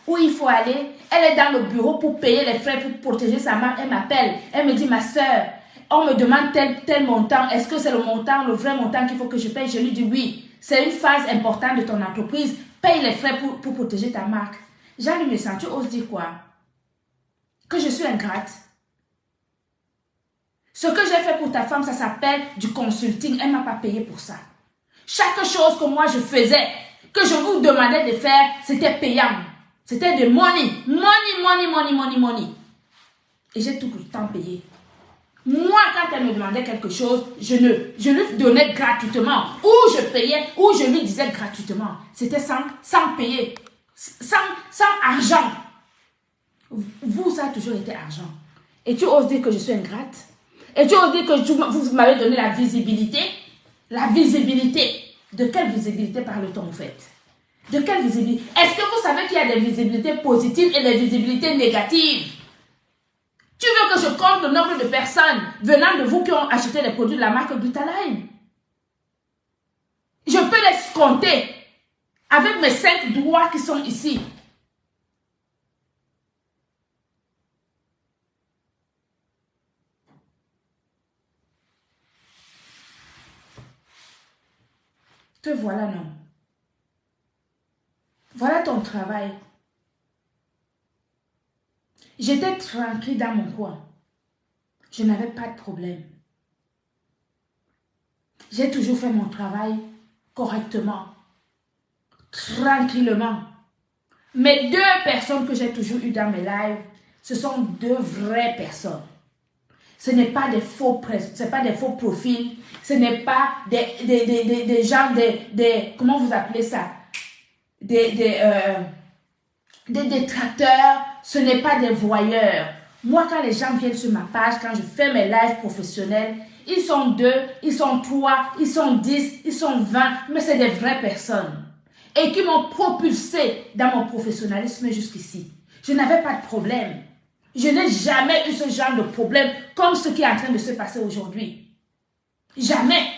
Où il faut aller? Elle est dans le bureau pour payer les frais pour protéger sa marque. Elle m'appelle. Elle me dit, ma soeur, on me demande tel montant. Est-ce que c'est le montant, le vrai montant qu'il faut que je paye? Je lui dis oui. C'est une phase importante de ton entreprise. Paye les frais pour protéger ta marque. Jean-Louis Messang, tu oses dire quoi? Que je suis ingrate? Ce que j'ai fait pour ta femme, ça s'appelle du consulting. Elle ne m'a pas payé pour ça. Chaque chose que moi je faisais, que je vous demandais de faire, c'était payant. C'était de money. Money. Et j'ai tout le temps payé. Moi, quand elle me demandait quelque chose, je lui donnais gratuitement. Ou je payais, ou je lui disais gratuitement. C'était sans payer. Sans argent. Vous, ça a toujours été argent. Et tu oses dire que je suis ingrate? Et tu oses dire que vous m'avez donné la visibilité? La visibilité. De quelle visibilité parle-t-on en fait? De quelle visibilité? Est-ce que vous savez qu'il y a des visibilités positives et des visibilités négatives? Tu veux que je compte le nombre de personnes venant de vous qui ont acheté les produits de la marque Glitaline? Je peux les compter avec mes 5 doigts qui sont ici. Te voilà, non? Voilà ton travail. J'étais tranquille dans mon coin. Je n'avais pas de problème. J'ai toujours fait mon travail correctement, tranquillement. Mais 2 personnes que j'ai toujours eues dans mes lives, ce sont 2 vraies personnes. Ce n'est pas des faux profils, ce n'est pas des gens, comment vous appelez ça? Des détracteurs, ce n'est pas des voyeurs. Moi, quand les gens viennent sur ma page, quand je fais mes lives professionnels, ils sont 2, ils sont 3, ils sont 10, ils sont 20, mais c'est des vraies personnes. Et qui m'ont propulsé dans mon professionnalisme jusqu'ici. Je n'avais pas de problème. Je n'ai jamais eu ce genre de problème comme ce qui est en train de se passer aujourd'hui. Jamais.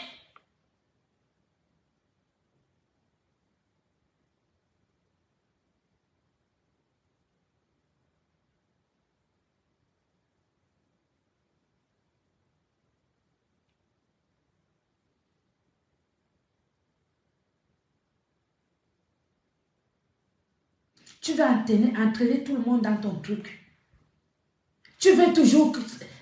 Tu vas entraîner tout le monde dans ton truc. Tu veux toujours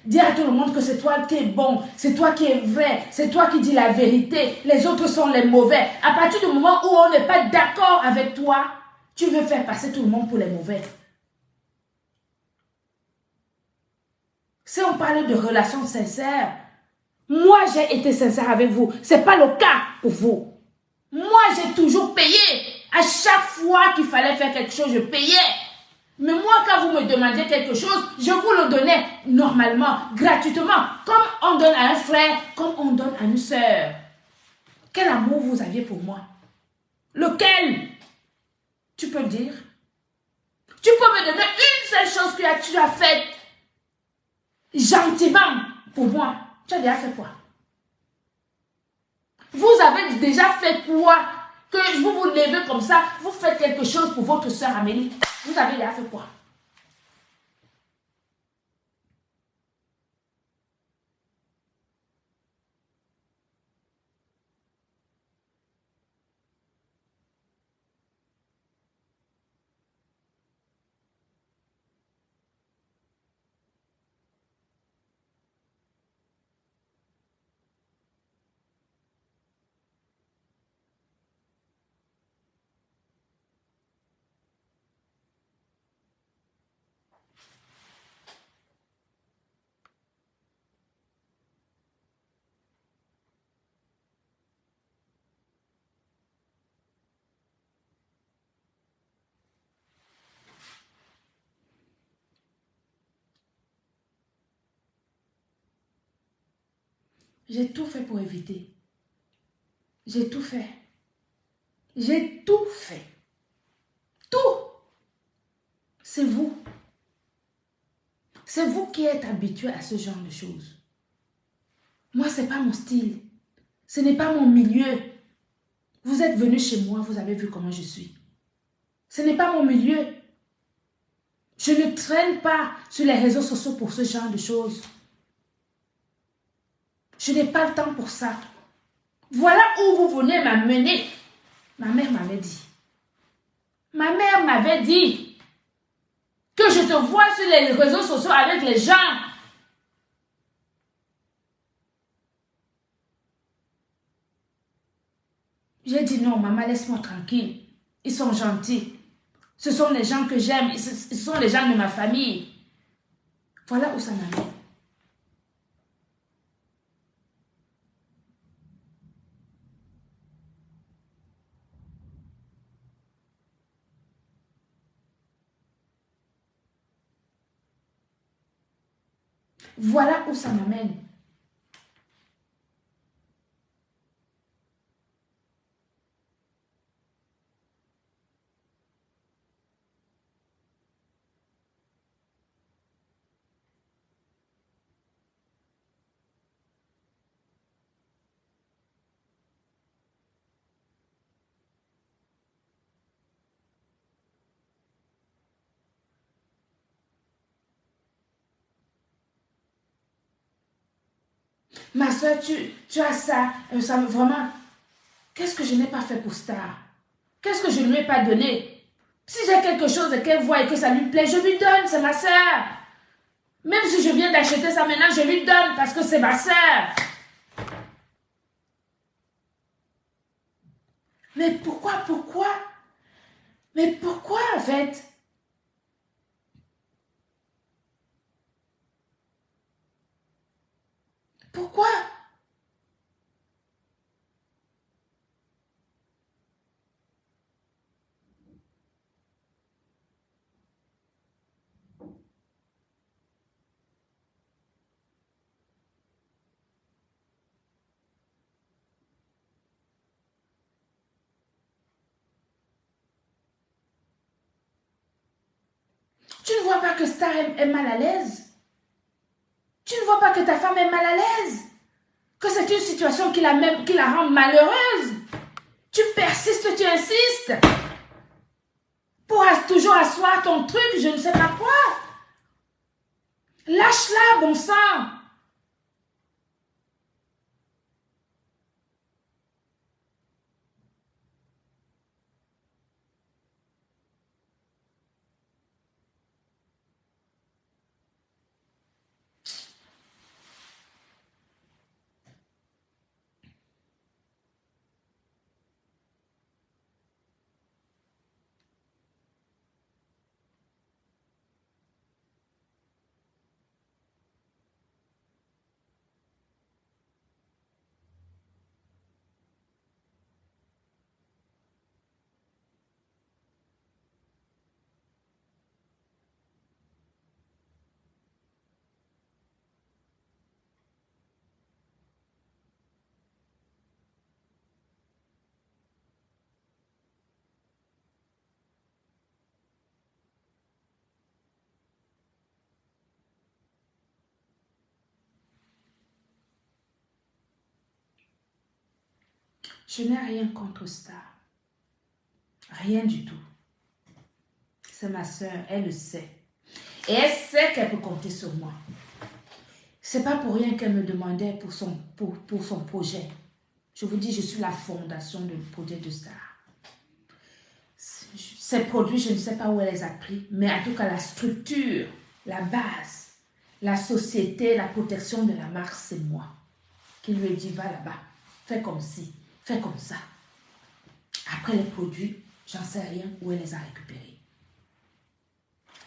dire à tout le monde que c'est toi qui es bon, c'est toi qui es vrai, c'est toi qui dis la vérité, les autres sont les mauvais. À partir du moment où on n'est pas d'accord avec toi, tu veux faire passer tout le monde pour les mauvais. Si on parle de relations sincères, moi j'ai été sincère avec vous. Ce n'est pas le cas pour vous. Moi j'ai toujours payé. À chaque fois qu'il fallait faire quelque chose, je payais. Mais moi, quand vous me demandiez quelque chose, je vous le donnais normalement, gratuitement, comme on donne à un frère, comme on donne à une sœur. Quel amour vous aviez pour moi? Lequel? Tu peux le dire? Tu peux me donner une seule chose que tu as faite gentiment pour moi. Tu as déjà fait quoi? Vous avez déjà fait quoi? Que vous vous levez comme ça, vous faites quelque chose pour votre sœur Amélie. Vous avez déjà fait quoi? J'ai tout fait pour éviter. J'ai tout fait. J'ai tout fait. Tout. C'est vous. C'est vous qui êtes habitué à ce genre de choses. Moi, ce n'est pas mon style. Ce n'est pas mon milieu. Vous êtes venu chez moi, vous avez vu comment je suis. Ce n'est pas mon milieu. Je ne traîne pas sur les réseaux sociaux pour ce genre de choses. Je n'ai pas le temps pour ça. Voilà où vous venez m'amener. Ma mère m'avait dit. Ma mère m'avait dit que je te vois sur les réseaux sociaux avec les gens. J'ai dit non, maman, laisse-moi tranquille. Ils sont gentils. Ce sont les gens que j'aime. Ce sont les gens de ma famille. Voilà où ça m'amène. Voilà où ça m'amène. Ma soeur, tu as ça, ça vraiment. Qu'est-ce que je n'ai pas fait pour Star? Qu'est-ce que je ne lui ai pas donné? Si j'ai quelque chose qu'elle voit et que ça lui plaît, je lui donne, c'est ma soeur. Même si je viens d'acheter ça maintenant, je lui donne parce que c'est ma soeur. Mais pourquoi? Mais pourquoi en fait? Pourquoi? Tu ne vois pas que Star est mal à l'aise? Tu ne vois pas que ta femme est mal à l'aise? Que c'est une situation qui la rend malheureuse? Tu persistes, tu insistes pour toujours asseoir ton truc, je ne sais pas quoi. Lâche-la, bon sang. Je n'ai rien contre Star. Rien du tout. C'est ma soeur, elle le sait. Et elle sait qu'elle peut compter sur moi. C'est pas pour rien qu'elle me demandait pour son projet. Je vous dis, je suis la fondation du projet de Star. Ces produits, je ne sais pas où elle les a pris, mais en tout cas, la structure, la base, la société, la protection de la marque, c'est moi. Qui lui ai dit, va là-bas, fais comme ci, fais comme ça. Après les produits, j'en sais rien où elle les a récupérés.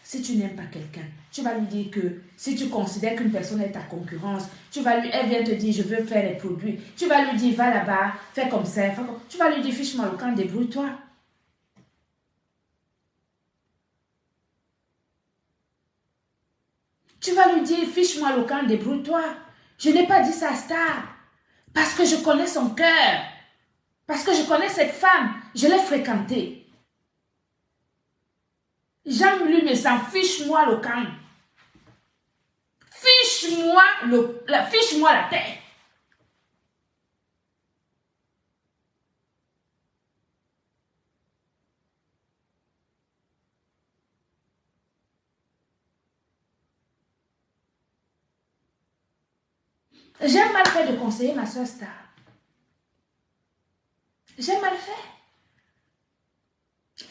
Si tu n'aimes pas quelqu'un, tu vas lui dire que si tu considères qu'une personne est ta concurrence, elle vient te dire, je veux faire les produits. Tu vas lui dire, va là-bas, fais comme ça. Tu vas lui dire, fiche-moi le camp, débrouille-toi. Tu vas lui dire, fiche-moi le camp, débrouille-toi. Je n'ai pas dit ça à Star. Parce que je connais son cœur. Parce que je connais cette femme. Je l'ai fréquentée. J'aime lui, mais ça fiche-moi le camp. Fiche-moi la paix. J'ai mal fait de conseiller ma soeur Star. J'ai mal fait.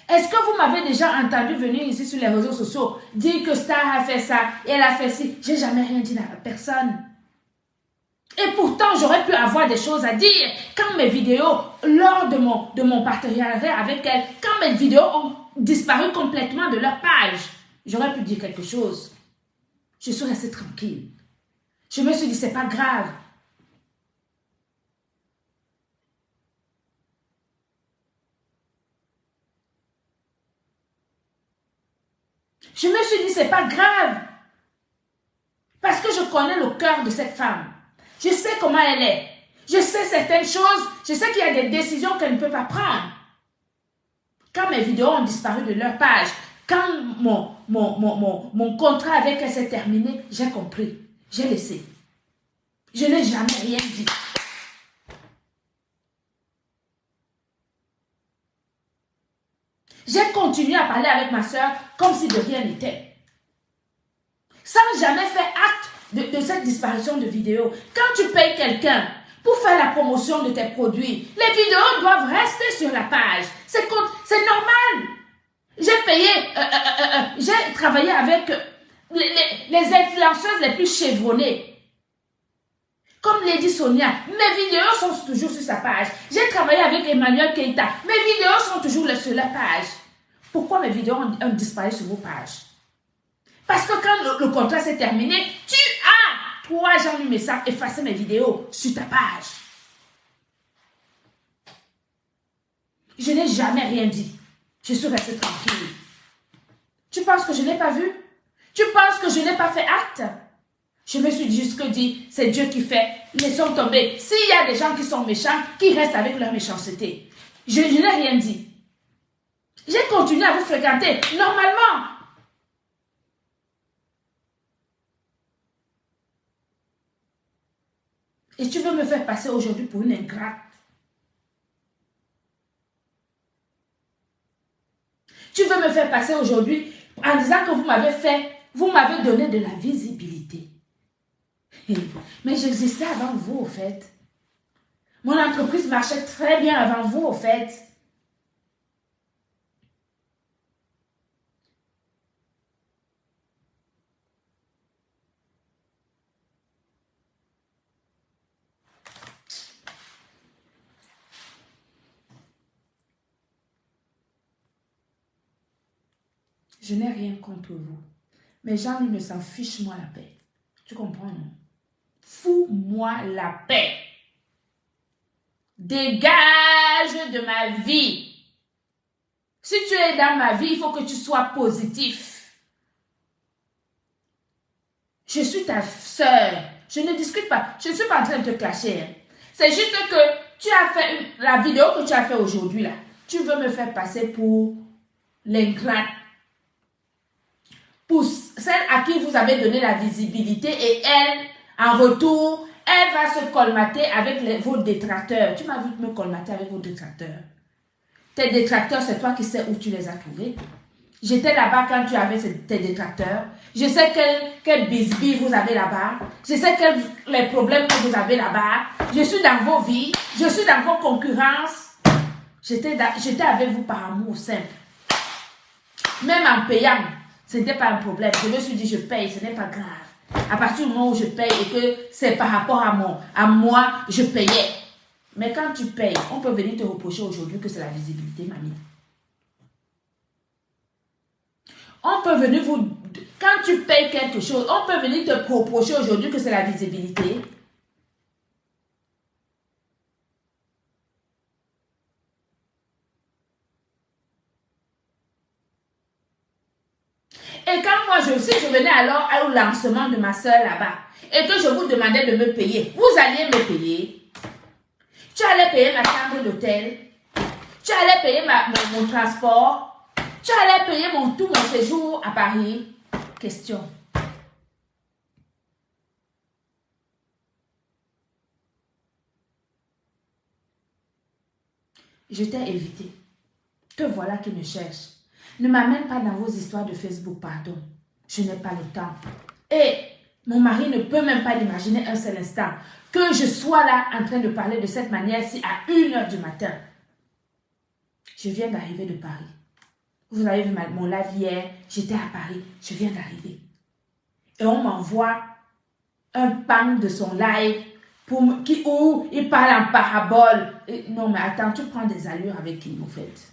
Est-ce que vous m'avez déjà entendu venir ici sur les réseaux sociaux dire que Star a fait ça et elle a fait ci? J'ai jamais rien dit à personne. Et pourtant, j'aurais pu avoir des choses à dire quand mes vidéos, lors de mon partenariat avec elle, quand mes vidéos ont disparu complètement de leur page, j'aurais pu dire quelque chose. Je suis restée tranquille. Je me suis dit, c'est pas grave. Je me suis dit, c'est pas grave. Parce que je connais le cœur de cette femme. Je sais comment elle est. Je sais certaines choses. Je sais qu'il y a des décisions qu'elle ne peut pas prendre. Quand mes vidéos ont disparu de leur page, quand mon contrat avec elle s'est terminé, j'ai compris. J'ai laissé. Je n'ai jamais rien dit. J'ai continué à parler avec ma soeur comme si de rien n'était. Sans jamais faire acte de cette disparition de vidéos. Quand tu payes quelqu'un pour faire la promotion de tes produits, les vidéos doivent rester sur la page. C'est normal. J'ai payé, j'ai travaillé avec les influenceuses les plus chevronnées. Comme Lady Sonia, mes vidéos sont toujours sur sa page. J'ai travaillé avec Emmanuel Keita. Mes vidéos sont toujours sur la page. Pourquoi mes vidéos ont disparu sur vos pages? Parce que quand le contrat s'est terminé, tu as, toi, Jean-Louis Messam, effacé mes vidéos sur ta page. Je n'ai jamais rien dit. Je suis restée tranquille. Tu penses que je n'ai pas vu? Tu penses que je n'ai pas fait acte? Je me suis juste dit, c'est Dieu qui fait, laissons tomber. S'il y a des gens qui sont méchants, qui restent avec leur méchanceté. Je n'ai rien dit. J'ai continué à vous fréquenter, normalement. Et tu veux me faire passer aujourd'hui pour une ingrate. Tu veux me faire passer aujourd'hui en disant que vous m'avez donné de la visibilité. Mais j'existais avant vous, au fait. Mon entreprise marchait très bien avant vous, au fait. Je n'ai rien contre vous. Mais Jean-Louis me s'en fiche, moi, la paix. Tu comprends, non? Fous-moi la paix. Dégage de ma vie. Si tu es dans ma vie, il faut que tu sois positif. Je suis ta soeur. Je ne discute pas. Je ne suis pas en train de te clasher. Hein. C'est juste que tu as fait la vidéo que tu as fait aujourd'hui là. Tu veux me faire passer pour l'ingrate. Pour celle à qui vous avez donné la visibilité et elle, en retour, elle va se colmater avec vos détracteurs. Tu m'as vu me colmater avec vos détracteurs. Tes détracteurs, c'est toi qui sais où tu les as trouvés. J'étais là-bas quand tu avais tes détracteurs. Je sais quel bisbille vous avez là-bas. Je sais les problèmes que vous avez là-bas. Je suis dans vos vies. Je suis dans vos concurrences. J'étais avec vous par amour simple. Même en payant, ce n'était pas un problème. Je me suis dit, je paye, ce n'est pas grave. À partir du moment où je paye et que c'est par rapport à moi, je payais. Mais quand tu payes, on peut venir te reprocher aujourd'hui que c'est la visibilité, mamie. On peut venir quand tu payes quelque chose, on peut venir te reprocher aujourd'hui que c'est la visibilité. Et quand moi aussi, je venais alors au lancement de ma soeur là-bas et que je vous demandais de me payer, vous alliez me payer. Tu allais payer ma chambre d'hôtel. Tu allais payer mon transport. Tu allais payer tout mon séjour à Paris. Question. Je t'ai évité. Te voilà qui me cherche. Ne m'amène pas dans vos histoires de Facebook, pardon. Je n'ai pas le temps. Et mon mari ne peut même pas l'imaginer un seul instant que je sois là en train de parler de cette manière-ci à 1h du matin. Je viens d'arriver de Paris. Vous avez vu mon live hier, j'étais à Paris, je viens d'arriver. Et on m'envoie un pan de son live où il parle en parabole. Et, non mais attends, tu prends des allures avec qui en fait?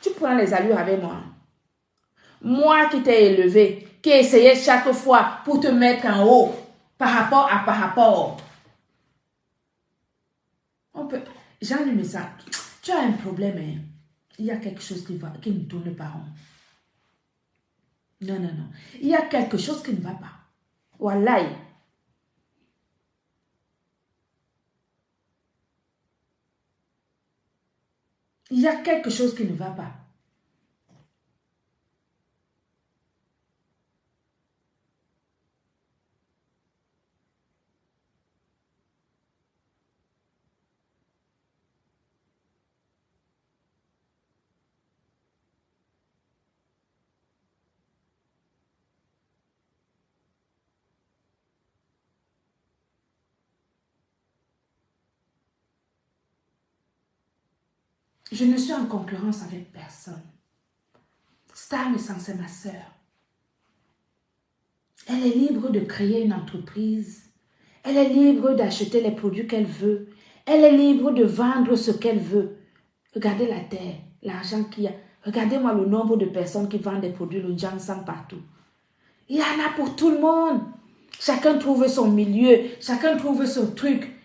Tu prends les allures avec moi. Moi qui t'ai élevé, qui essayais chaque fois pour te mettre en haut, par rapport. On peut... Jean-Louis Messam, tu as un problème, hein? Il y a quelque chose qui ne tourne pas rond. Non. Il y a quelque chose qui ne va pas. Wallahi. Il y a quelque chose qui ne va pas. Je ne suis en concurrence avec personne. Star Essence, c'est ma sœur. Elle est libre de créer une entreprise. Elle est libre d'acheter les produits qu'elle veut. Elle est libre de vendre ce qu'elle veut. Regardez la terre, l'argent qu'il y a. Regardez-moi le nombre de personnes qui vendent des produits le ginseng partout. Il y en a pour tout le monde. Chacun trouve son milieu. Chacun trouve son truc.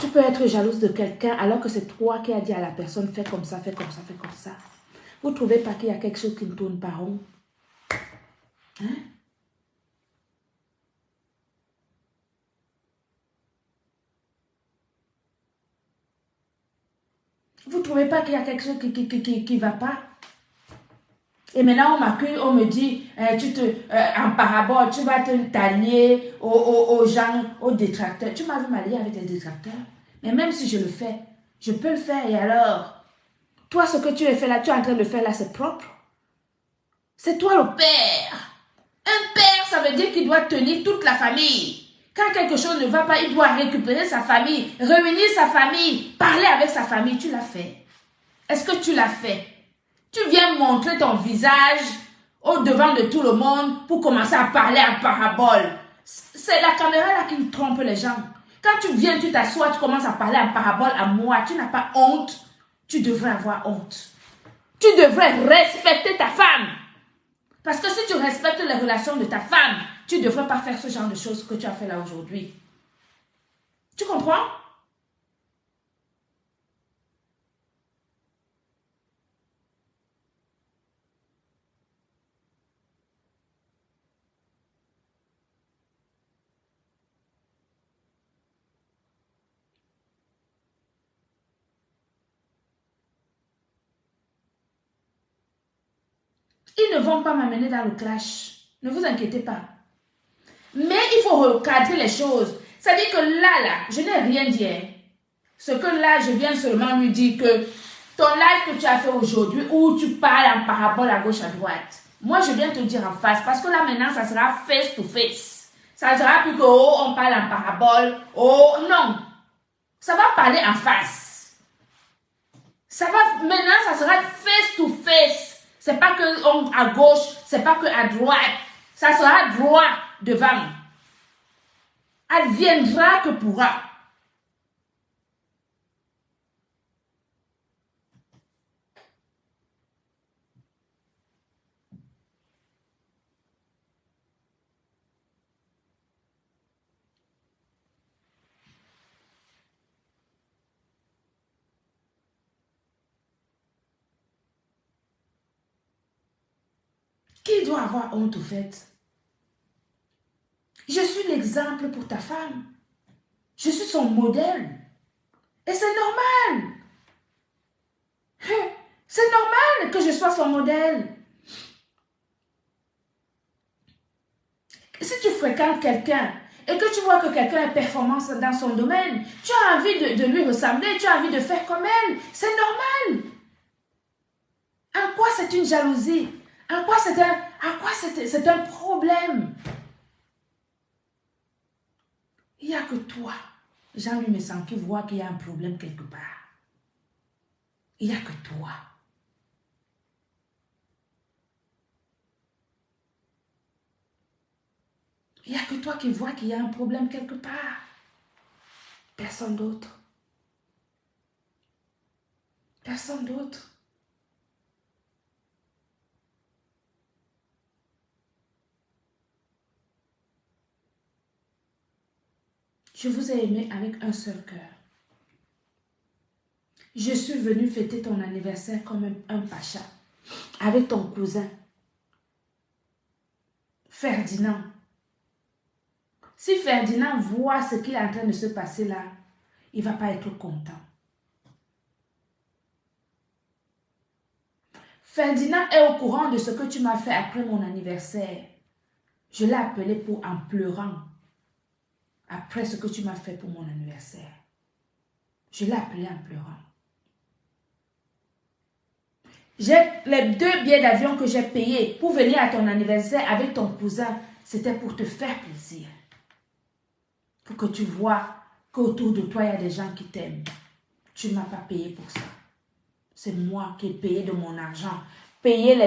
Tu peux être jalouse de quelqu'un alors que c'est toi qui as dit à la personne fais comme ça, fais comme ça, fais comme ça. Vous ne trouvez pas qu'il y a quelque chose qui ne tourne pas rond? Hein? Vous ne trouvez pas qu'il y a quelque chose qui va pas? Et maintenant, on m'accueille, on me dit, en parabole, tu vas t'allier aux gens, aux détracteurs. Tu m'as vu m'allier avec les détracteurs? Mais même si je le fais, je peux le faire. Et alors? Toi, ce que tu as fait là, tu es en train de le faire là, c'est propre. C'est toi le père. Un père, ça veut dire qu'il doit tenir toute la famille. Quand quelque chose ne va pas, il doit récupérer sa famille, réunir sa famille, parler avec sa famille. Tu l'as fait? Est-ce que tu l'as fait? Tu viens montrer ton visage au devant de tout le monde pour commencer à parler en parabole. C'est la caméra là qui trompe les gens. Quand tu viens, tu t'assois, tu commences à parler en parabole à moi, tu n'as pas honte. Tu devrais avoir honte. Tu devrais respecter ta femme. Parce que si tu respectes les relations de ta femme, tu ne devrais pas faire ce genre de choses que tu as fait là aujourd'hui. Tu comprends? Ils ne vont pas m'amener dans le clash. Ne vous inquiétez pas. Mais il faut recadrer les choses. C'est-à-dire que là, je n'ai rien dit. Hein. Ce que là, je viens seulement lui dire que ton live que tu as fait aujourd'hui, où tu parles en parabole à gauche, à droite, moi, je viens te dire en face. Parce que là, maintenant, ça sera face to face. Ça ne sera plus que, oh, on parle en parabole. Oh, non. Ça va parler en face. Ça va, maintenant, ça sera face to face. C'est pas que à gauche, c'est pas que à droite. Ça sera droit devant. Adviendra que pourra. Qui doit avoir honte au fait? Je suis l'exemple pour ta femme. Je suis son modèle. Et c'est normal. C'est normal que je sois son modèle. Si tu fréquentes quelqu'un et que tu vois que quelqu'un est performant dans son domaine, tu as envie de lui ressembler, tu as envie de faire comme elle. C'est normal. En quoi c'est une jalousie? En quoi c'est un problème? Il n'y a que toi, Jean-Louis Messan, qui voit qu'il y a un problème quelque part. Il n'y a que toi. Il n'y a que toi qui vois qu'il y a un problème quelque part. Personne d'autre. Personne d'autre. Je vous ai aimé avec un seul cœur. Je suis venue fêter ton anniversaire comme un pacha, avec ton cousin, Ferdinand. Si Ferdinand voit ce qui est en train de se passer là, il ne va pas être content. Ferdinand est au courant de ce que tu m'as fait après mon anniversaire. Je l'ai appelé en pleurant. Après ce que tu m'as fait pour mon anniversaire. Je l'ai appelé en pleurant. J'ai les 2 billets d'avion que j'ai payés pour venir à ton anniversaire avec ton cousin. C'était pour te faire plaisir. Pour que tu vois qu'autour de toi, il y a des gens qui t'aiment. Tu ne m'as pas payé pour ça. C'est moi qui ai payé de mon argent. Payer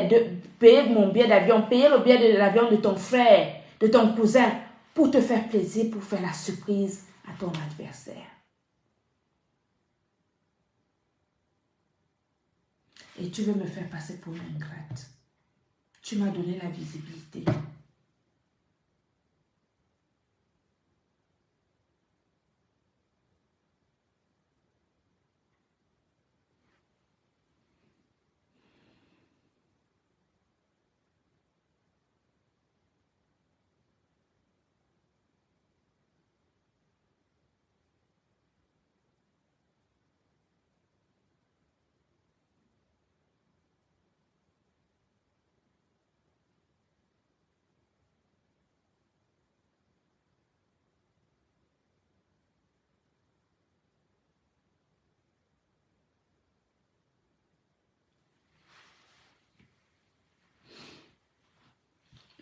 mon billet d'avion, payer le billet de l'avion de ton frère, de ton cousin, pour te faire plaisir, pour faire la surprise à ton adversaire. Et tu veux me faire passer pour une ingrate. Tu m'as donné la visibilité.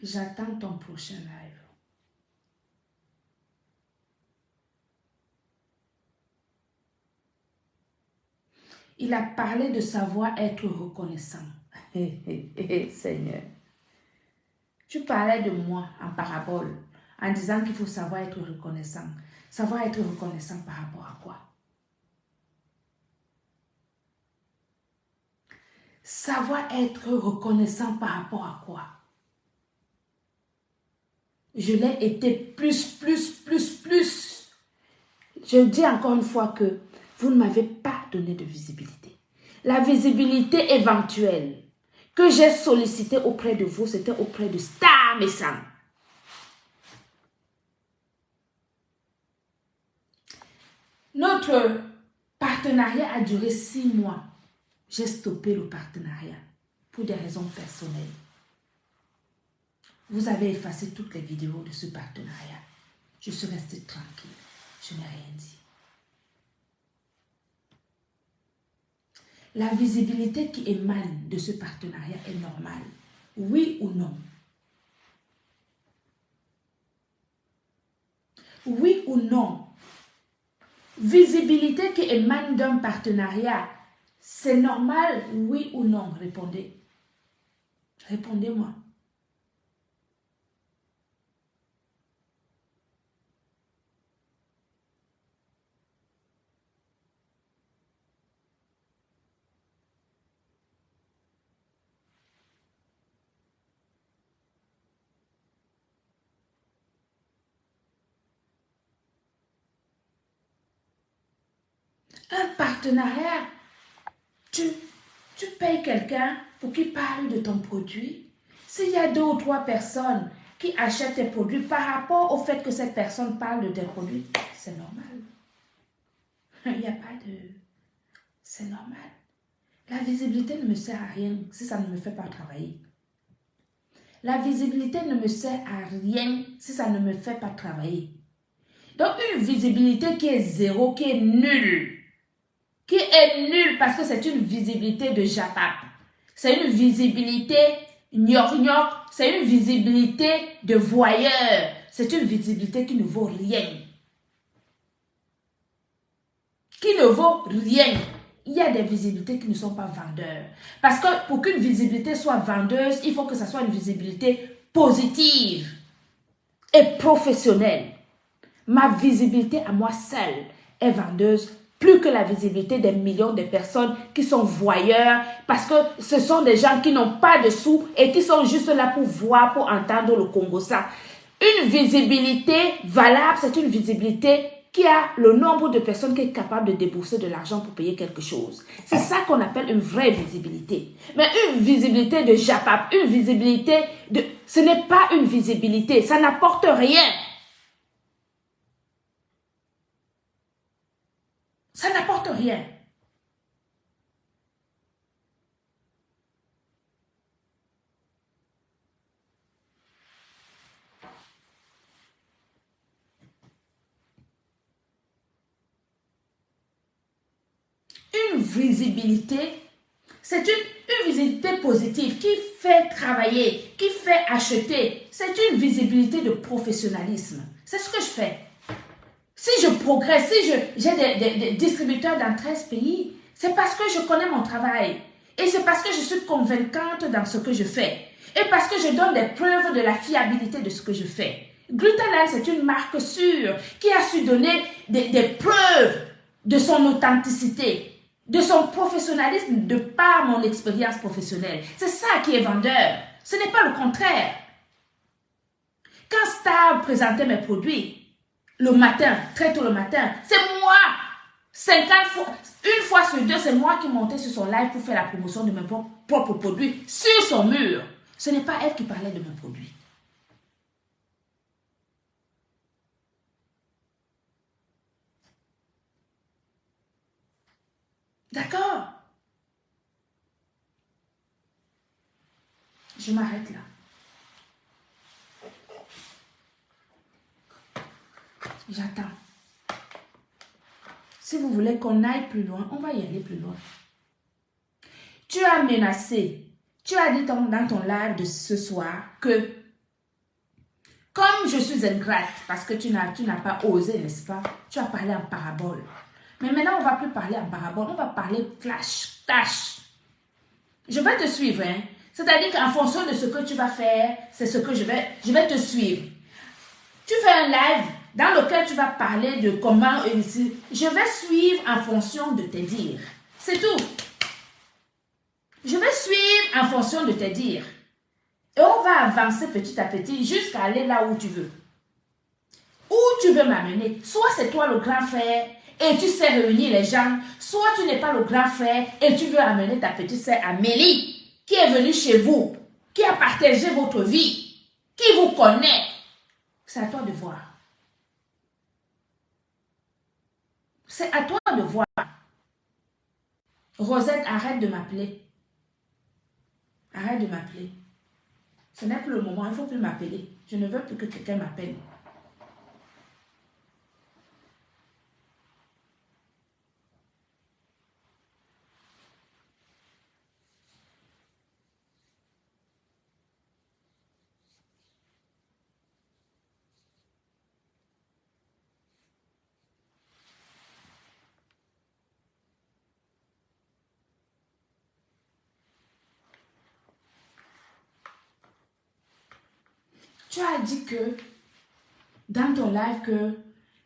J'attends ton prochain live. Il a parlé de savoir être reconnaissant. Seigneur. Tu parlais de moi en parabole, en disant qu'il faut savoir être reconnaissant. Savoir être reconnaissant par rapport à quoi? Savoir être reconnaissant par rapport à quoi? Je l'ai été plus. Je dis encore une fois que vous ne m'avez pas donné de visibilité. La visibilité éventuelle que j'ai sollicitée auprès de vous, c'était auprès de Star Messam. Notre partenariat a duré 6 mois. J'ai stoppé le partenariat pour des raisons personnelles. Vous avez effacé toutes les vidéos de ce partenariat. Je suis restée tranquille. Je n'ai rien dit. La visibilité qui émane de ce partenariat est normale. Oui ou non? Oui ou non? Visibilité qui émane d'un partenariat, c'est normal? Oui ou non? Répondez. Répondez-moi. Un partenariat, tu payes quelqu'un pour qu'il parle de ton produit. S'il y a 2 ou 3 personnes qui achètent tes produits par rapport au fait que cette personne parle de tes produits, c'est normal. Il n'y a pas de... C'est normal. La visibilité ne me sert à rien si ça ne me fait pas travailler. La visibilité ne me sert à rien si ça ne me fait pas travailler. Donc une visibilité qui est zéro, qui est nulle, parce que c'est une visibilité de japap. C'est une visibilité gnoc-gnoc, c'est une visibilité de voyeur. C'est une visibilité qui ne vaut rien. Qui ne vaut rien. Il y a des visibilités qui ne sont pas vendeurs. Parce que pour qu'une visibilité soit vendeuse, il faut que ça soit une visibilité positive et professionnelle. Ma visibilité à moi seule est vendeuse plus que la visibilité des millions de personnes qui sont voyeurs parce que ce sont des gens qui n'ont pas de sous et qui sont juste là pour voir, pour entendre le Congo-ça. Une visibilité valable, c'est une visibilité qui a le nombre de personnes qui est capable de débourser de l'argent pour payer quelque chose. C'est ça qu'on appelle une vraie visibilité. Mais une visibilité de japap, une visibilité de... Ce n'est pas une visibilité, ça n'apporte rien. Ça n'apporte rien. visibilité, c'est une visibilité positive qui fait travailler, qui fait acheter. C'est une visibilité de professionnalisme. C'est ce que je fais. Si je progresse, si j'ai des distributeurs dans 13 pays, c'est parce que je connais mon travail. Et c'est parce que je suis convaincante dans ce que je fais. Et parce que je donne des preuves de la fiabilité de ce que je fais. Glutenland, c'est une marque sûre qui a su donner des preuves de son authenticité, de son professionnalisme de par mon expérience professionnelle. C'est ça qui est vendeur. Ce n'est pas le contraire. Quand Star présentait mes produits, le matin, très tôt le matin, c'est moi, 50 fois, une fois sur deux, c'est moi qui montais sur son live pour faire la promotion de mes propres produits sur son mur. Ce n'est pas elle qui parlait de mes produits. D'accord? Je m'arrête là. J'attends. Si vous voulez qu'on aille plus loin, on va y aller plus loin. Tu as menacé, tu as dit dans ton live de ce soir que comme je suis ingrate, parce que tu n'as pas osé, n'est-ce pas? Tu as parlé en parabole. Mais maintenant, on ne va plus parler en parabole, on va parler flash, cash. Je vais te suivre, hein? C'est-à-dire qu'en fonction de ce que tu vas faire, c'est ce que je vais te suivre. Tu fais un live dans lequel tu vas parler de comment réussir. Je vais suivre en fonction de tes dires. C'est tout. Je vais suivre en fonction de tes dires. Et on va avancer petit à petit jusqu'à aller là où tu veux. Où tu veux m'amener. Soit c'est toi le grand frère et tu sais réunir les gens. Soit tu n'es pas le grand frère et tu veux amener ta petite sœur Amélie qui est venue chez vous, qui a partagé votre vie, qui vous connaît. C'est à toi de voir. C'est à toi de voir. Rosette, arrête de m'appeler. Arrête de m'appeler. Ce n'est plus le moment, il ne faut plus m'appeler. Je ne veux plus que quelqu'un m'appelle. Tu as dit que dans ton live que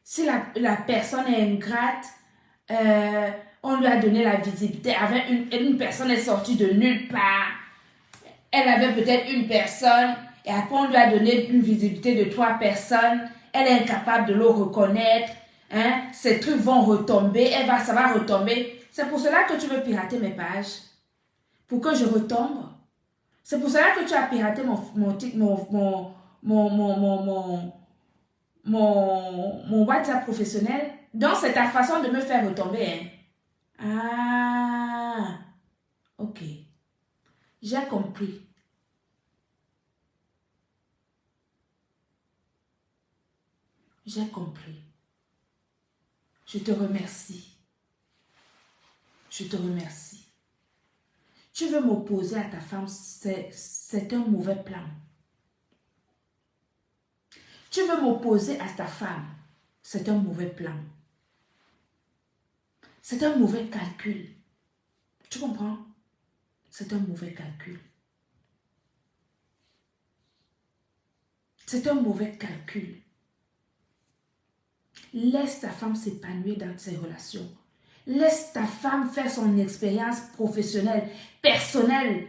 si la personne est ingrate, on lui a donné la visibilité. Une personne est sortie de nulle part. Elle avait peut-être une personne et après on lui a donné une visibilité de 3 personnes. Elle est incapable de le reconnaître. Hein? Ces trucs vont retomber. Ça va retomber. C'est pour cela que tu veux pirater mes pages. Pour que je retombe. C'est pour cela que tu as piraté mon WhatsApp professionnel. Donc, c'est ta façon de me faire retomber. Hein? Ah, ok. J'ai compris. J'ai compris. Je te remercie. Je te remercie. Tu veux m'opposer à ta femme, c'est un mauvais plan. Tu veux m'opposer à ta femme, c'est un mauvais plan. C'est un mauvais calcul. Tu comprends? C'est un mauvais calcul. C'est un mauvais calcul. Laisse ta femme s'épanouir dans ses relations. Laisse ta femme faire son expérience professionnelle, personnelle.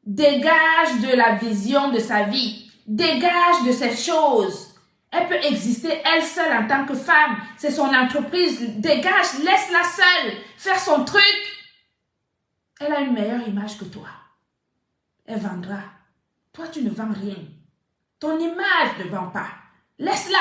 Dégage de la vision de sa vie. Dégage de ces choses. Elle peut exister elle seule en tant que femme. C'est son entreprise. Dégage, laisse-la seule. Faire son truc. Elle a une meilleure image que toi. Elle vendra. Toi, tu ne vends rien. Ton image ne vend pas. Laisse-la.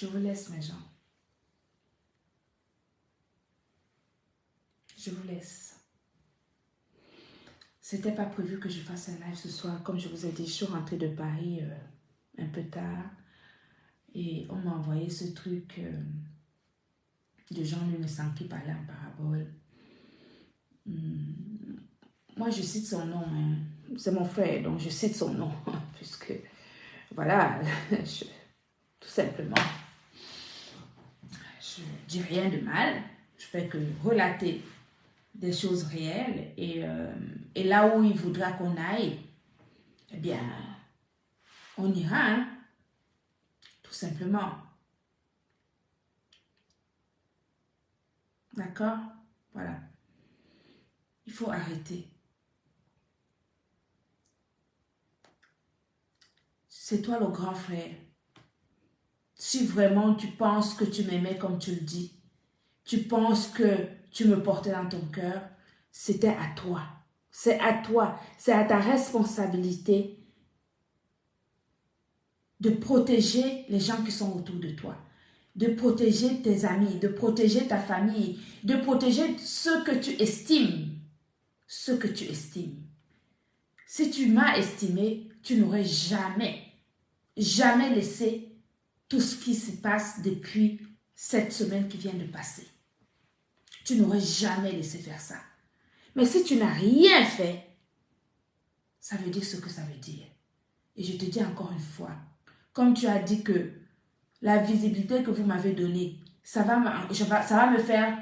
Je vous laisse, mes gens. Je vous laisse. C'était pas prévu que je fasse un live ce soir. Comme je vous ai dit, je suis rentrée de Paris un peu tard. Et on m'a envoyé ce truc de Jean-Louis Messan qui parlait en parabole. Moi, je cite son nom. Hein. C'est mon frère, donc je cite son nom. Puisque, voilà, tout simplement, je dis rien de mal. Je fais que relater des choses réelles. Et là où il voudra qu'on aille, eh bien, on ira, hein. Tout simplement. D'accord? Voilà. Il faut arrêter. C'est toi le grand frère. Si vraiment tu penses que tu m'aimais comme tu le dis, tu penses que tu me portais dans ton cœur, c'était à toi. C'est à toi. C'est à ta responsabilité de protéger les gens qui sont autour de toi, de protéger tes amis, de protéger ta famille, de protéger ceux que tu estimes. Ceux que tu estimes. Si tu m'as estimé, tu n'aurais jamais laissé tout ce qui se passe depuis cette semaine qui vient de passer. Tu n'aurais jamais laissé faire ça. Mais si tu n'as rien fait, ça veut dire ce que ça veut dire. Et je te dis encore une fois, comme tu as dit que la visibilité que vous m'avez donnée, ça va me faire,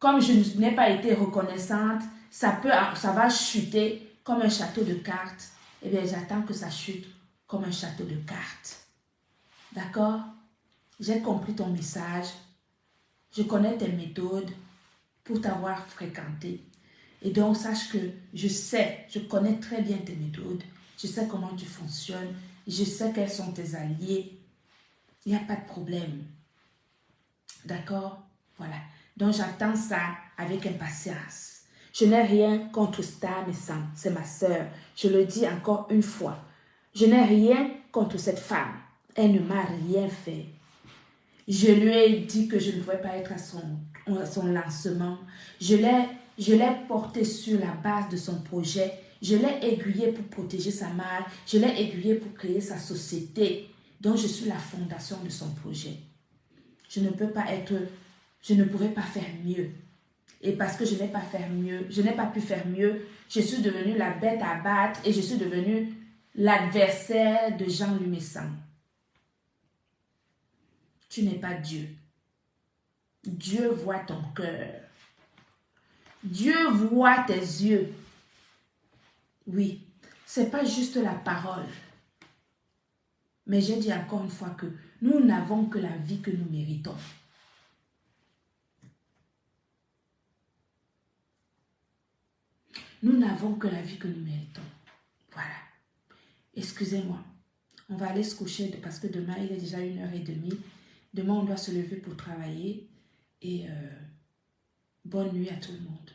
comme je n'ai pas été reconnaissante, ça va chuter comme un château de cartes. Eh bien, j'attends que ça chute comme un château de cartes. D'accord? J'ai compris ton message. Je connais tes méthodes pour t'avoir fréquenté. Et donc, sache que je connais très bien tes méthodes. Je sais comment tu fonctionnes. Je sais quels sont tes alliés. Il n'y a pas de problème. D'accord? Voilà. Donc, j'attends ça avec impatience. Je n'ai rien contre Star Messan. C'est ma sœur. Je le dis encore une fois. Je n'ai rien contre cette femme. Elle ne m'a rien fait. Je lui ai dit que je ne pouvais pas être à son lancement. Je l'ai porté sur la base de son projet. Je l'ai aiguillé pour protéger sa marque. Je l'ai aiguillé pour créer sa société. Donc, je suis la fondation de son projet. Je ne pouvais pas faire mieux. Et parce que je n'ai pas pu faire mieux, je suis devenue la bête à battre et je suis devenue l'adversaire de Jean-Louis Messan. Tu n'es pas Dieu. Dieu voit ton cœur. Dieu voit tes yeux. Oui, c'est pas juste la parole. Mais j'ai dit encore une fois que nous n'avons que la vie que nous méritons. Nous n'avons que la vie que nous méritons. Voilà. Excusez-moi. On va aller se coucher parce que demain, il est déjà 1h30. Demain, on doit se lever pour travailler. Et bonne nuit à tout le monde.